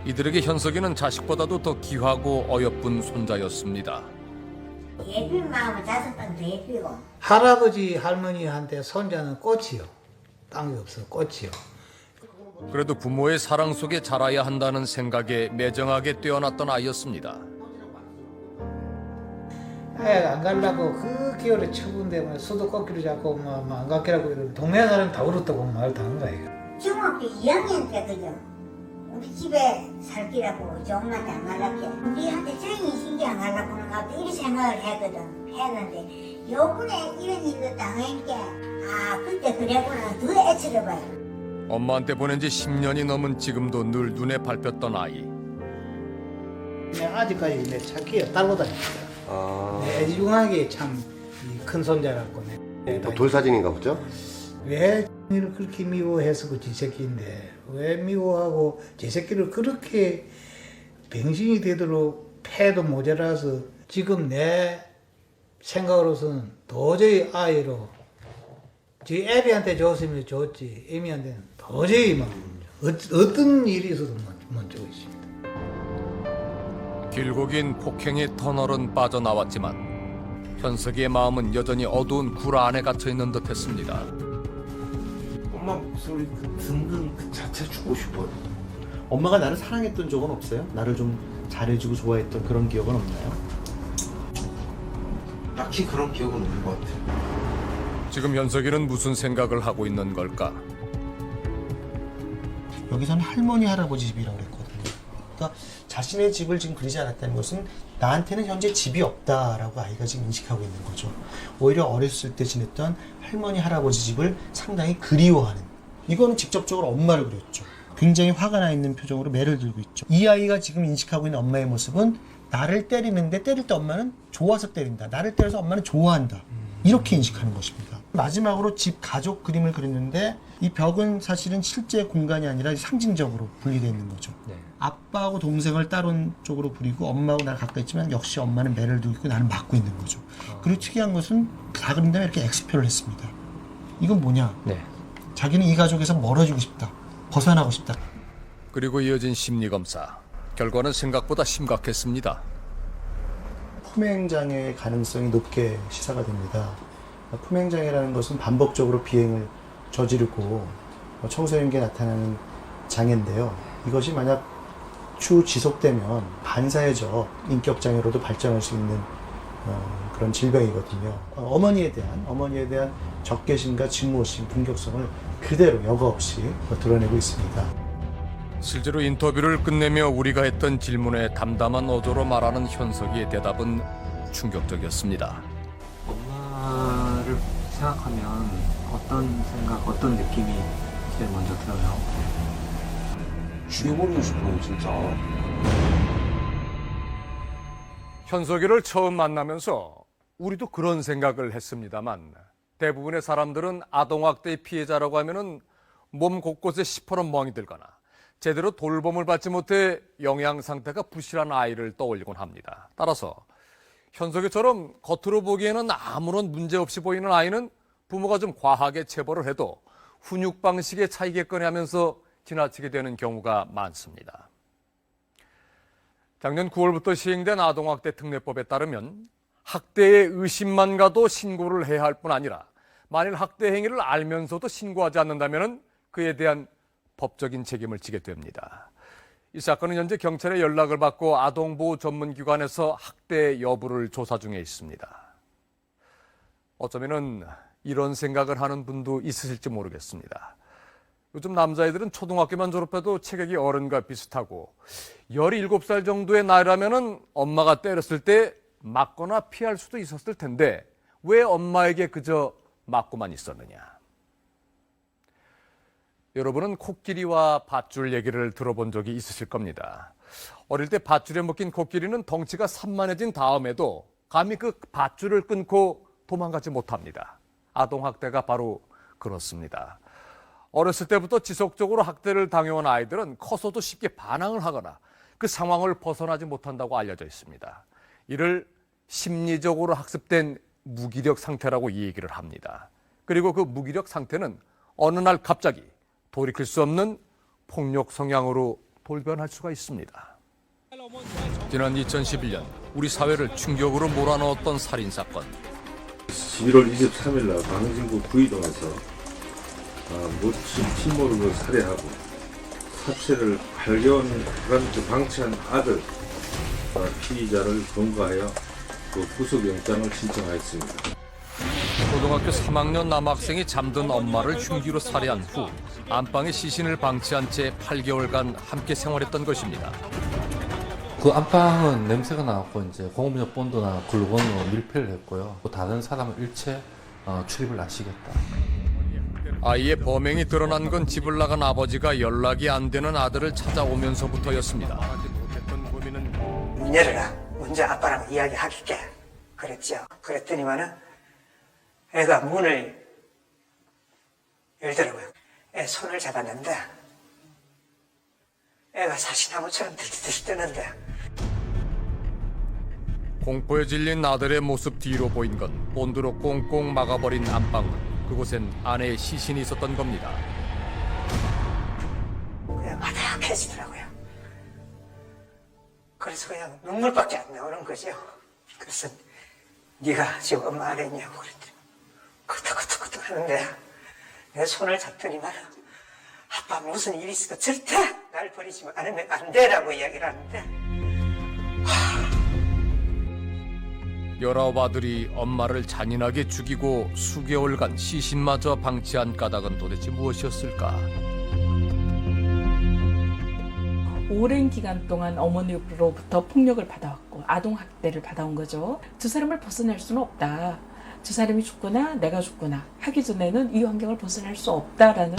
이들에게 현석이는 자식보다도 더 귀하고 어여쁜 손자였습니다. 예쁜 마음을 자식보다 더 예쁘고. 할아버지 할머니한테 손자는 꽃이요. 땅이 없어 꽃이요. 그래도 부모의 사랑 속에 자라야 한다는 생각에 매정하게 뛰어났던 아이였습니다. 애가 안 가려고 그 기어를 쳐본데 수도꼭지를 잡고 안 가기라고 이러고 동네 사람 다 울었다고 말 다 하는 거예요. 중학교 2학년 때 그죠? 우리 집에 살기라고 엄마한테 안 가려게 우리한테 정이 신기 안 가려고 하는 것 같아 이런 생각을 했는데 요번에 이런 일도 당하니까 그때 그랬구나 더 애처를 봐요. 엄마한테 보낸 지 10년이 넘은 지금도 늘 눈에 밟혔던 아이. 아직까지 내 찾기에 딸고 다닙니다. 내 애지중하게 참 큰 손자라고. 또 돌사진인가 보죠? 왜 이를 그렇게 미워해서 그 지새끼인데 왜 미워하고 지새끼를 그렇게 병신이 되도록 패도 모자라서 지금 내 생각으로서는 도저히 아이로 지 애비한테 줬으면 줬지 애미한테는 도저히 막 어떤 일이 있어도 못 주고 있습니다. 길고 긴 폭행의 터널은 빠져나왔지만 현석이의 마음은 여전히 어두운 굴 안에 갇혀있는 듯했습니다. 엄마 목소리 듣는 그 자체 주고 싶어요. 엄마가 나를 사랑했던 적은 없어요? 나를 좀 잘해주고 좋아했던 그런 기억은 없나요? 딱히 그런 기억은 없는 것 같아요. 지금 현석이는 무슨 생각을 하고 있는 걸까? 여기서는 할머니 할아버지 집이라고 그랬거든요. 그러니까 자신의 집을 지금 그리지 않았다는 것은 나한테는 현재 집이 없다라고 아이가 지금 인식하고 있는 거죠. 오히려 어렸을 때 지냈던 할머니 할아버지 집을 상당히 그리워하는. 이거는 직접적으로 엄마를 그렸죠. 굉장히 화가 나 있는 표정으로 매를 들고 있죠. 이 아이가 지금 인식하고 있는 엄마의 모습은 나를 때리는데 때릴 때 엄마는 좋아서 때린다. 나를 때려서 엄마는 좋아한다. 이렇게 인식하는 것입니다. 마지막으로 집 가족 그림을 그렸는데 이 벽은 사실은 실제 공간이 아니라 상징적으로 분리되어 있는 거죠. 아빠하고 동생을 다른 쪽으로 부리고 엄마하고 나를 가까이 있지만 역시 엄마는 매를 들고 있고 나는 막고 있는 거죠. 그리고 특이한 것은 다 그린 다음에 이렇게 X표를 했습니다. 이건 뭐냐? 자기는 이 가족에서 멀어지고 싶다. 벗어나고 싶다. 그리고 이어진 심리검사. 결과는 생각보다 심각했습니다. 품행장애의 가능성이 높게 시사가 됩니다. 품행장애라는 것은 반복적으로 비행을 저지르고 청소년기에 나타나는 장애인데요. 이것이 만약 추후 지속되면 반사회적 인격장애로도 발전할 수 있는 그런 질병이거든요. 어머니에 대한 적개심과 증오심, 공격성을 그대로 여과 없이 드러내고 있습니다. 실제로 인터뷰를 끝내며 우리가 했던 질문에 담담한 어조로 말하는 현석이의 대답은 충격적이었습니다. 엄마 생각하면 어떤 생각, 어떤 느낌이 제일 먼저 들어요? 죽여버리고 싶어요, 진짜. 현석이를 처음 만나면서 우리도 그런 생각을 했습니다만 대부분의 사람들은 아동학대의 피해자라고 하면은 몸 곳곳에 시퍼런 멍이 들거나 제대로 돌봄을 받지 못해 영양 상태가 부실한 아이를 떠올리곤 합니다. 따라서 현석이처럼 겉으로 보기에는 아무런 문제 없이 보이는 아이는 부모가 좀 과하게 체벌을 해도 훈육 방식의 차이겠거니 하면서 지나치게 되는 경우가 많습니다. 작년 9월부터 시행된 아동학대 특례법에 따르면 학대의 의심만 가도 신고를 해야 할 뿐 아니라 만일 학대 행위를 알면서도 신고하지 않는다면 그에 대한 법적인 책임을 지게 됩니다. 이 사건은 현재 경찰의 연락을 받고 아동보호 전문기관에서 학대 여부를 조사 중에 있습니다. 어쩌면은 이런 생각을 하는 분도 있으실지 모르겠습니다. 요즘 남자애들은 초등학교만 졸업해도 체격이 어른과 비슷하고 17살 정도의 나이라면은 엄마가 때렸을 때 맞거나 피할 수도 있었을 텐데 왜 엄마에게 그저 맞고만 있었느냐. 여러분은 코끼리와 밧줄 얘기를 들어본 적이 있으실 겁니다. 어릴 때 밧줄에 묶인 코끼리는 덩치가 산만해진 다음에도 감히 그 밧줄을 끊고 도망가지 못합니다. 아동학대가 바로 그렇습니다. 어렸을 때부터 지속적으로 학대를 당해온 아이들은 커서도 쉽게 반항을 하거나 그 상황을 벗어나지 못한다고 알려져 있습니다. 이를 심리적으로 학습된 무기력 상태라고 이 얘기를 합니다. 그리고 그 무기력 상태는 어느 날 갑자기 돌이킬 수 없는 폭력 성향으로 돌변할 수가 있습니다. 지난 2011년 우리 사회를 충격으로 몰아넣었던 살인사건. 11월 23일 날 광진구 구이동에서 모친 친모를 살해하고 사체를 발견 방치한 아들 피의자를 검거하여 구속영장을 신청하였습니다. 고등학교 3학년 남학생이 잠든 엄마를 흉기로 살해한 후 안방에 시신을 방치한 채 8개월간 함께 생활했던 것입니다. 그 안방은 냄새가 나고 이제 공업용 본드나 글루건으로 밀폐를 했고요. 다른 사람을 일체 출입을 안 시켰다. 아이의 범행이 드러난 건 집을 나간 아버지가 연락이 안 되는 아들을 찾아오면서부터였습니다. 문 열어라. 먼저 아빠랑 이야기하길게. 그랬죠. 그랬더니만은 애가 문을 열더라고요. 애 손을 잡았는데 애가 사시나무처럼 들뜨들 뜨는데 공포에 질린 아들의 모습 뒤로 보인 건 본드로 꽁꽁 막아버린 안방문. 그곳엔 아내의 시신이 있었던 겁니다. 그냥 바닥해지더라고요. 그래서 그냥 눈물밖에 안 나오는 거죠. 그래서 네가 지금 엄마 안 했냐고 그랬더니 끄덕끄덕끄덕 하는데 내 손을 잡더니만 아빠 무슨 일이 있을까 절대 날 버리지 않으면 안 돼라고 이야기를 하는데 19 아들이 엄마를 잔인하게 죽이고 수개월간 시신마저 방치한 까닭은 도대체 무엇이었을까? 오랜 기간 동안 어머니로부터 폭력을 받아왔고 아동학대를 받아온 거죠. 두 사람을 벗어날 수는 없다. 두 사람이 죽거나 내가 죽거나 하기 전에는 이 환경을 벗어날 수 없다라는.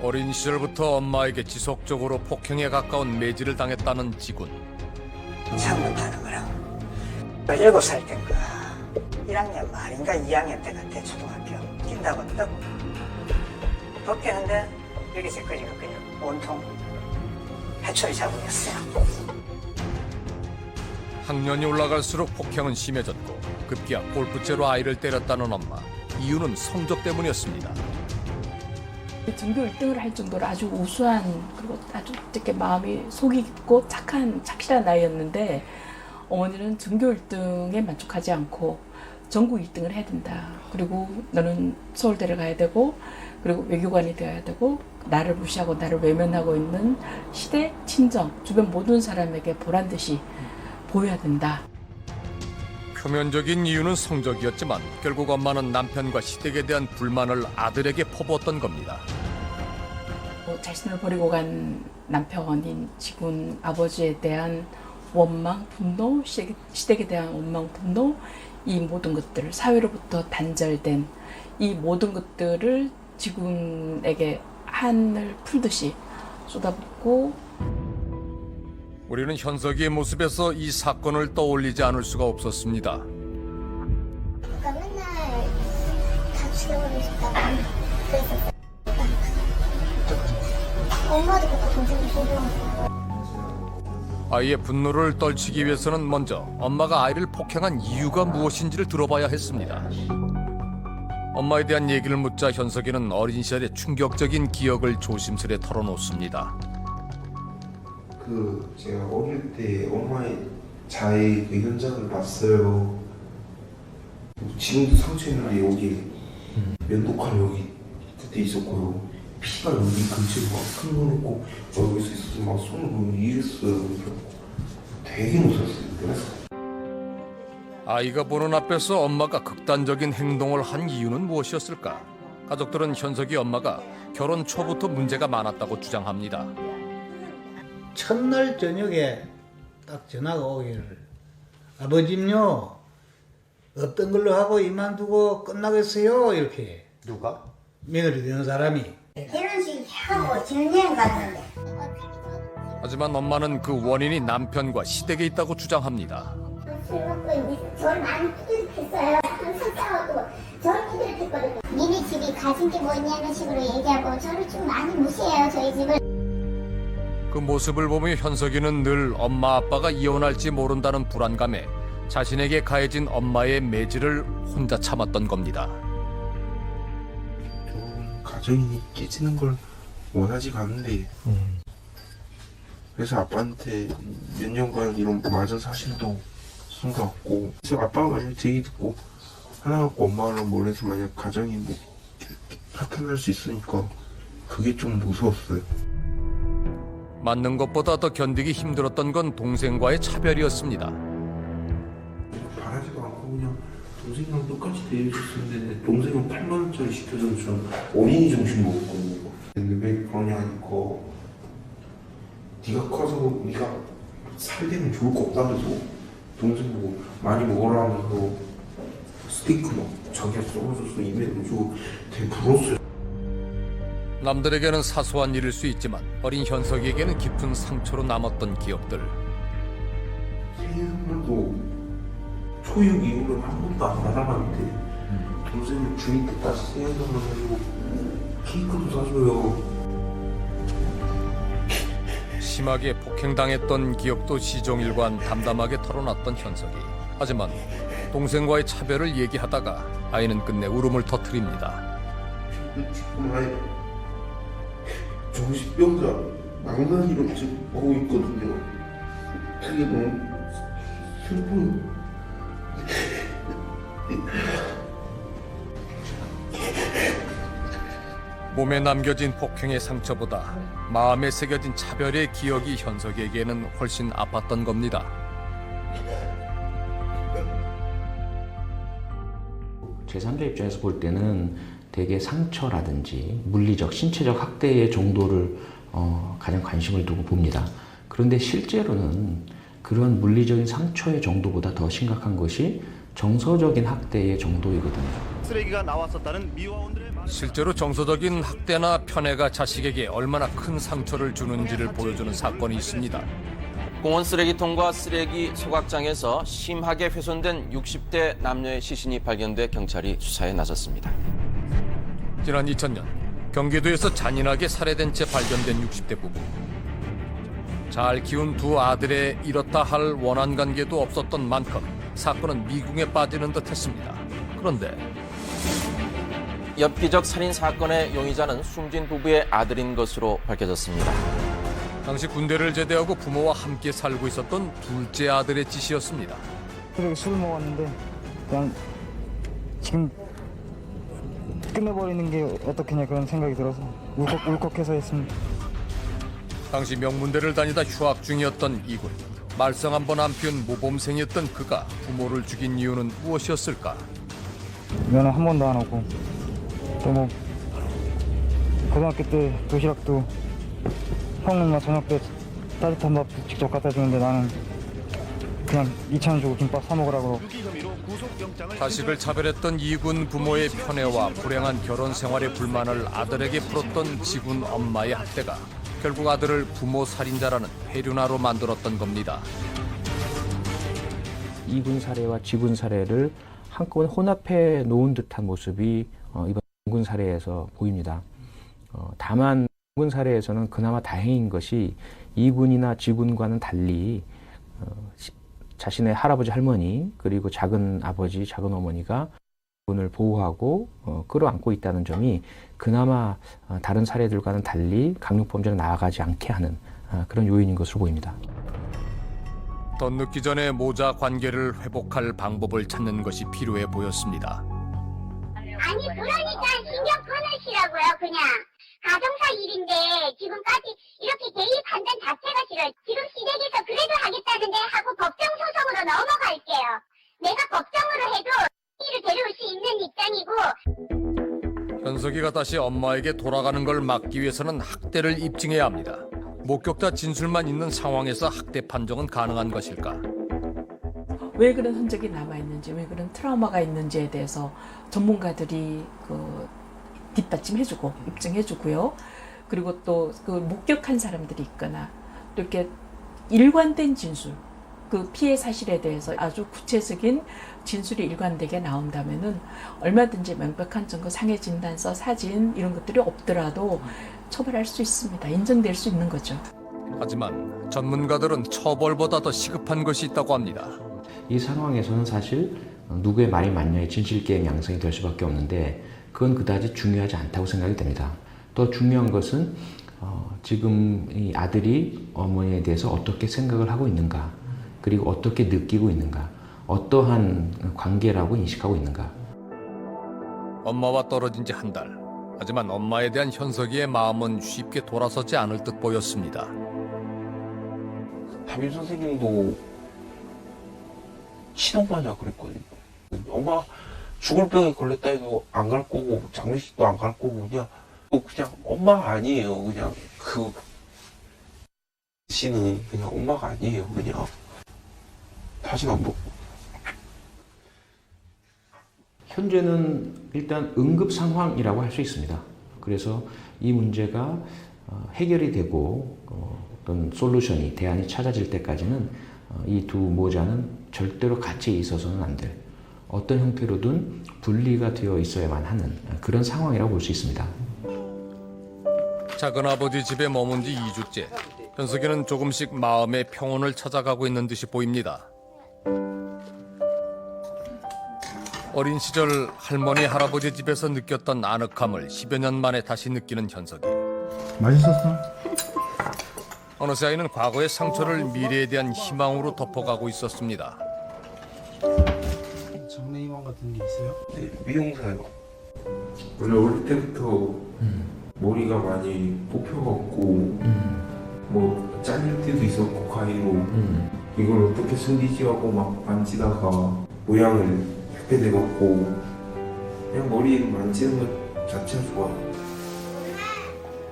어린 시절부터 엄마에게 지속적으로 폭행에 가까운 매질을 당했다는 지군. 잘못하는 거랑 17살 때인가 1학년 말인가 2학년 때 같아. 초등학교 뛴다고 떡 벗겠는데 여기서까지가 그냥 온통 해초리 자국이었어요. 학년이 올라갈수록 폭행은 심해졌고 급기야 골프채로 아이를 때렸다는 엄마. 이유는 성적 때문이었습니다. 전교 1등을 할 정도로 아주 우수한 그리고 아주 되게 마음이 속이 깊고 착실한 아이였는데 어머니는 전교 1등에 만족하지 않고 전국 1등을 해야 된다. 그리고 너는 서울대를 가야 되고 그리고 외교관이 되어야 되고 나를 무시하고 나를 외면하고 있는 시대, 친정, 주변 모든 사람에게 보란듯이 보여야 된다. 표면적인 이유는 성적이었지만 결국 엄마는 남편과 시댁에 대한 불만을 아들에게 퍼부었던 겁니다. 자신을 버리고 간 남편인 지금 아버지에 대한 원망, 분노, 시댁에 대한 원망, 분노 이 모든 것들을 사회로부터 단절된 이 모든 것들을 지구에게 한을 풀듯이 쏟아붓고 우리는 현석이의 모습에서 이 사건을 떠올리지 않을 수가 없었습니다. 그러니까 맨날 다 죽여버리고 싶다고 그랬었어요. 엄마도 그렇고 동생도 소중하고. 아이의 분노를 떨치기 위해서는 먼저 엄마가 아이를 폭행한 이유가 무엇인지를 들어봐야 했습니다. 엄마에 대한 얘기를 묻자 현석이는 어린 시절의 충격적인 기억을 조심스레 털어놓습니다. 제가 어릴 때 엄마의 자해 그 현장을 봤어요. 지금도 상처 있는데 여기 면도칼 여기 그때 있었고요. 피가 여기 근처에 막 흘러놓고 여기서 있어서 막 손을 보면 이랬어요. 되게 무서웠어요. 그래서 아이가 보는 앞에서 엄마가 극단적인 행동을 한 이유는 무엇이었을까? 가족들은 현석이 엄마가 결혼 초부터 문제가 많았다고 주장합니다. 첫날 저녁에 딱 전화가 오기를 아버님요 어떤 걸로 하고 이만두고 끝나겠어요 이렇게. 누가? 며느리 되는 사람이. 결혼식 하고 전여행 갔는데 하지만 엄마는 그 원인이 남편과 시댁에 있다고 주장합니다. 술 먹고 이제 저를 많이 두들겼어요. 항상 싸우고 저를 두들겼거든요. 니네 집이 가진 게 뭐냐는 식으로 얘기하고 저를 좀 많이 무시해요. 저희 집을. 그 모습을 보며 현석이는 늘 엄마 아빠가 이혼할지 모른다는 불안감에 자신에게 가해진 엄마의 매질을 혼자 참았던 겁니다. 가정이 깨지는 걸 원하지가 않는데 그래서 아빠한테 몇 년간 이런 맞은 사실도 숨겨왔고 그래서 아빠가 만약 제 얘기 듣고 하나 갖고 엄마를 몰래서 만약 가정이 뭐 파탄날 수 있으니까 그게 좀 무서웠어요. 맞는 것보다 더 견디기 힘들었던 건 동생과의 차별이었습니다. 바라지도 않고 그냥 동생이랑 똑같이 대해줬었는데 동생은 8만 원짜리 시켜줘서 전 어린이 정신 먹었거든요. 근데 왜 그러냐 하니까 네가 커서 네가 살되면 좋을 거 없다 그래서 동생 보고 많이 먹어라 하면서 스테이크 막 자기가 썰어줘서 입에 넣어주고 되게 부러웠어요. 남들에게는 사소한 일일 수 있지만 어린 현석이에게는 깊은 상처로 남았던 기억들. 생일 선물도 초육 이후로는 한 번도 안 받아봤는데 동생을 중이 때 다시 생일 선물 해주고 케이크도 사줘요. 심하게 폭행당했던 기억도 시종일관 담담하게 털어놨던 현석이. 하지만 동생과의 차별을 얘기하다가 아이는 끝내 울음을 터뜨립니다. 지금 아이 정신병자 망나니로 지금 보고 있거든요. 그게 너무 슬픈. 몸에 남겨진 폭행의 상처보다 마음에 새겨진 차별의 기억이 현석에게는 훨씬 아팠던 겁니다. 제3자 입장에서 볼 때는 대개 상처라든지 물리적, 신체적 학대의 정도를 가장 관심을 두고 봅니다. 그런데 실제로는 그런 물리적인 상처의 정도보다 더 심각한 것이 정서적인 학대의 정도이거든요. 쓰레기가 나왔었다는 미화원들의 말. 실제로 정서적인 학대나 편애가 자식에게 얼마나 큰 상처를 주는지를 보여주는 사건이 있습니다. 공원 쓰레기통과 쓰레기 소각장에서 심하게 훼손된 60대 남녀의 시신이 발견돼 경찰이 수사에 나섰습니다. 지난 2000년 경기도에서 잔인하게 살해된 채 발견된 60대 부부. 잘 키운 두 아들의 이렇다 할 원한 관계도 없었던 만큼 사건은 미궁에 빠지는 듯했습니다. 그런데 엽기적 살인 사건의 용의자는 숨진 부부의 아들인 것으로 밝혀졌습니다. 당시 군대를 제대하고 부모와 함께 살고 있었던 둘째 아들의 짓이었습니다. 그렇게 술을 먹었는데 그냥 지금 끝내버리는 게 어떻겠냐 그런 생각이 들어서 울컥해서 했습니다. 당시 명문대를 다니다 휴학 중이었던 이군. 말썽 한 번 안 피운 모범생이었던 그가 부모를 죽인 이유는 무엇이었을까? 면허 한 번도 안 오고 또 뭐 고등학교 때 도시락도 형은 막 저녁 때 따뜻한 밥도 직접 갖다 주는데 나는 그냥 2,000원 주고 김밥 사 먹으라고. 자식을 차별했던 이군 부모의 편애와 불행한 결혼 생활의 불만을 아들에게 풀었던 지군 엄마의 학대가 결국 아들을 부모 살인자라는 폐륜아로 만들었던 겁니다. 이군 사례와 지군 사례를 한꺼번에 혼합해 놓은 듯한 모습이 이번 군 사례에서 보입니다. 다만 군 사례에서는 그나마 다행인 것이 이군이나 지군과는 달리 자신의 할아버지 할머니 그리고 작은 아버지 작은 어머니가 군을 보호하고 끌어안고 있다는 점이 그나마 다른 사례들과는 달리 강력범죄로 나아가지 않게 하는 그런 요인인 것으로 보입니다. 덧늦기 전에 모자 관계를 회복할 방법을 찾는 것이 필요해 보였습니다. 아니 그러니까 신경 끊으시라고요. 그냥 가정사 일인데 지금까지 이렇게 개입한다는 자체가 싫어요. 지금 시댁에서 그래도 하겠다는데 하고 법정 소송으로 넘어갈게요. 내가 법정으로 해도 일을 데려올 수 있는 입장이고. 현석이가 다시 엄마에게 돌아가는 걸 막기 위해서는 학대를 입증해야 합니다. 목격자 진술만 있는 상황에서 학대 판정은 가능한 것일까? 왜 그런 흔적이 남아있는지, 왜 그런 트라우마가 있는지에 대해서 전문가들이 뒷받침해주고 입증해주고요. 그리고 또 그 목격한 사람들이 있거나 또 이렇게 일관된 진술, 그 피해 사실에 대해서 아주 구체적인 진술이 일관되게 나온다면은 얼마든지 명백한 증거, 상해 진단서, 사진 이런 것들이 없더라도 처벌할 수 있습니다. 인정될 수 있는 거죠. 하지만 전문가들은 처벌보다 더 시급한 것이 있다고 합니다. 이 상황에서는 사실 누구의 말이 맞냐의 진실게임 양상이 될 수밖에 없는데 그건 그다지 중요하지 않다고 생각이 됩니다. 더 중요한 것은 지금 이 아들이 어머니에 대해서 어떻게 생각을 하고 있는가, 그리고 어떻게 느끼고 있는가, 어떠한 관계라고 인식하고 있는가. 엄마와 떨어진 지 한 달. 하지만 엄마에 대한 현석이의 마음은 쉽게 돌아서지 않을 듯 보였습니다. 담임 선생님도 시동마냐 그랬거든요. 엄마 죽을 병에 걸렸다 해도 안 갈 거고 장례식도 안 갈 거고 그냥 엄마 아니에요. 그냥 그 씨는 그냥 엄마가 아니에요. 그냥 다시는 안 보고. 현재는 일단 응급 상황이라고 할 수 있습니다. 그래서 이 문제가 해결이 되고 어떤 솔루션이, 대안이 찾아질 때까지는 이 두 모자는 절대로 같이 있어서는 안 될, 어떤 형태로든 분리가 되어 있어야만 하는 그런 상황이라고 볼 수 있습니다. 작은아버지 집에 머문 지 2주째. 현석이는 조금씩 마음의 평온을 찾아가고 있는 듯이 보입니다. 어린 시절 할머니, 할아버지 집에서 느꼈던 아늑함을 10여 년 만에 다시 느끼는 현석이. 맛있었어? 어느새 아이는 과거의 상처를 미래에 대한 희망으로 덮어가고 있었습니다. 장래희망 같은 게 있어요? 네, 미용사요. 원래 어릴 때부터 머리가 많이 뽑혀갖고 뭐 잘릴 때도 있었고 가위로 이걸 어떻게 숨기지 하고 막 만지다가 모양을 획게 돼갖고 그냥 머리 만지는 것 자체가 좋아요.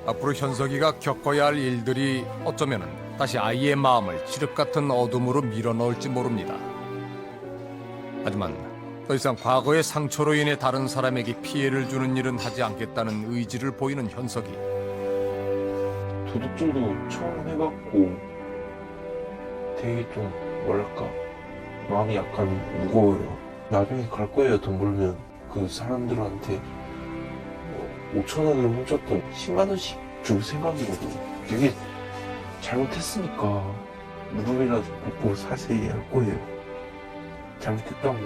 앞으로 현석이가 겪어야 할 일들이 어쩌면 다시 아이의 마음을 칠흑 같은 어둠으로 밀어넣을지 모릅니다. 하지만 더 이상 과거의 상처로 인해 다른 사람에게 피해를 주는 일은 하지 않겠다는 의지를 보이는 현석이. 도둑질도 처음 해봤고 되게 좀 뭐랄까 마음이 약간 무거워요. 나중에 갈 거예요. 돈 벌면 그 사람들한테 5,000원을 훔쳤던 10만 원씩 줄 생각이거든요. 되게 잘못했으니까 무릎이라도 꿇고 사세히 할 거예요. 잘못했다고.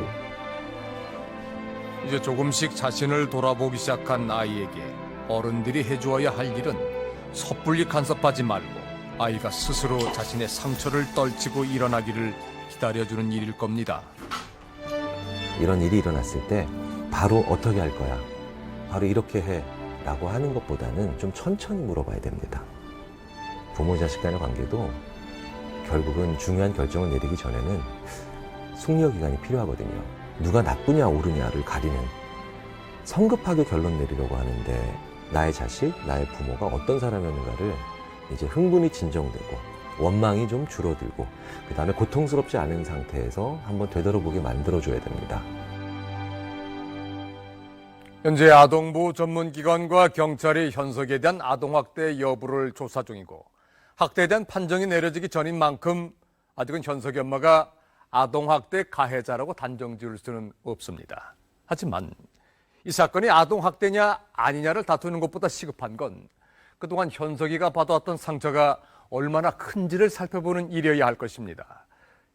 이제 조금씩 자신을 돌아보기 시작한 아이에게 어른들이 해주어야 할 일은 섣불리 간섭하지 말고 아이가 스스로 자신의 상처를 떨치고 일어나기를 기다려주는 일일 겁니다. 이런 일이 일어났을 때 바로 어떻게 할 거야? 바로 이렇게 해 라고 하는 것보다는 좀 천천히 물어봐야 됩니다. 부모 자식 간의 관계도 결국은 중요한 결정을 내리기 전에는 숙려 기간이 필요하거든요. 누가 나쁘냐 옳으냐를 가리는, 성급하게 결론 내리려고 하는데 나의 자식, 나의 부모가 어떤 사람이었는가를 이제 흥분이 진정되고 원망이 좀 줄어들고 그 다음에 고통스럽지 않은 상태에서 한번 되돌아보게 만들어줘야 됩니다. 현재 아동보호 전문기관과 경찰이 현석에 대한 아동학대 여부를 조사 중이고 학대에 대한 판정이 내려지기 전인 만큼 아직은 현석의 엄마가 아동학대 가해자라고 단정 지을 수는 없습니다. 하지만 이 사건이 아동학대냐 아니냐를 다투는 것보다 시급한 건 그동안 현석이가 받아왔던 상처가 얼마나 큰지를 살펴보는 일이어야 할 것입니다.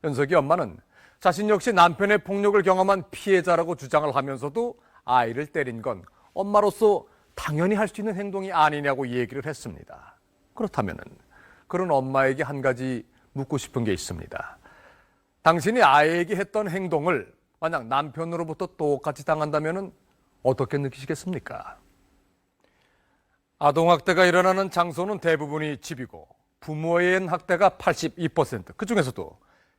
현석이 엄마는 자신 역시 남편의 폭력을 경험한 피해자라고 주장을 하면서도 아이를 때린 건 엄마로서 당연히 할 수 있는 행동이 아니냐고 얘기를 했습니다. 그렇다면 그런 엄마에게 한 가지 묻고 싶은 게 있습니다. 당신이 아이에게 했던 행동을 만약 남편으로부터 똑같이 당한다면 어떻게 느끼시겠습니까? 아동학대가 일어나는 장소는 대부분이 집이고 부모에 의한 학대가 82%, 그중에서도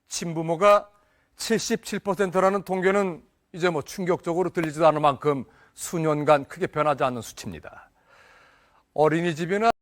친부모가 77%라는 통계는 이제 충격적으로 들리지도 않을 만큼 수년간 크게 변하지 않는 수치입니다. 어린이집이나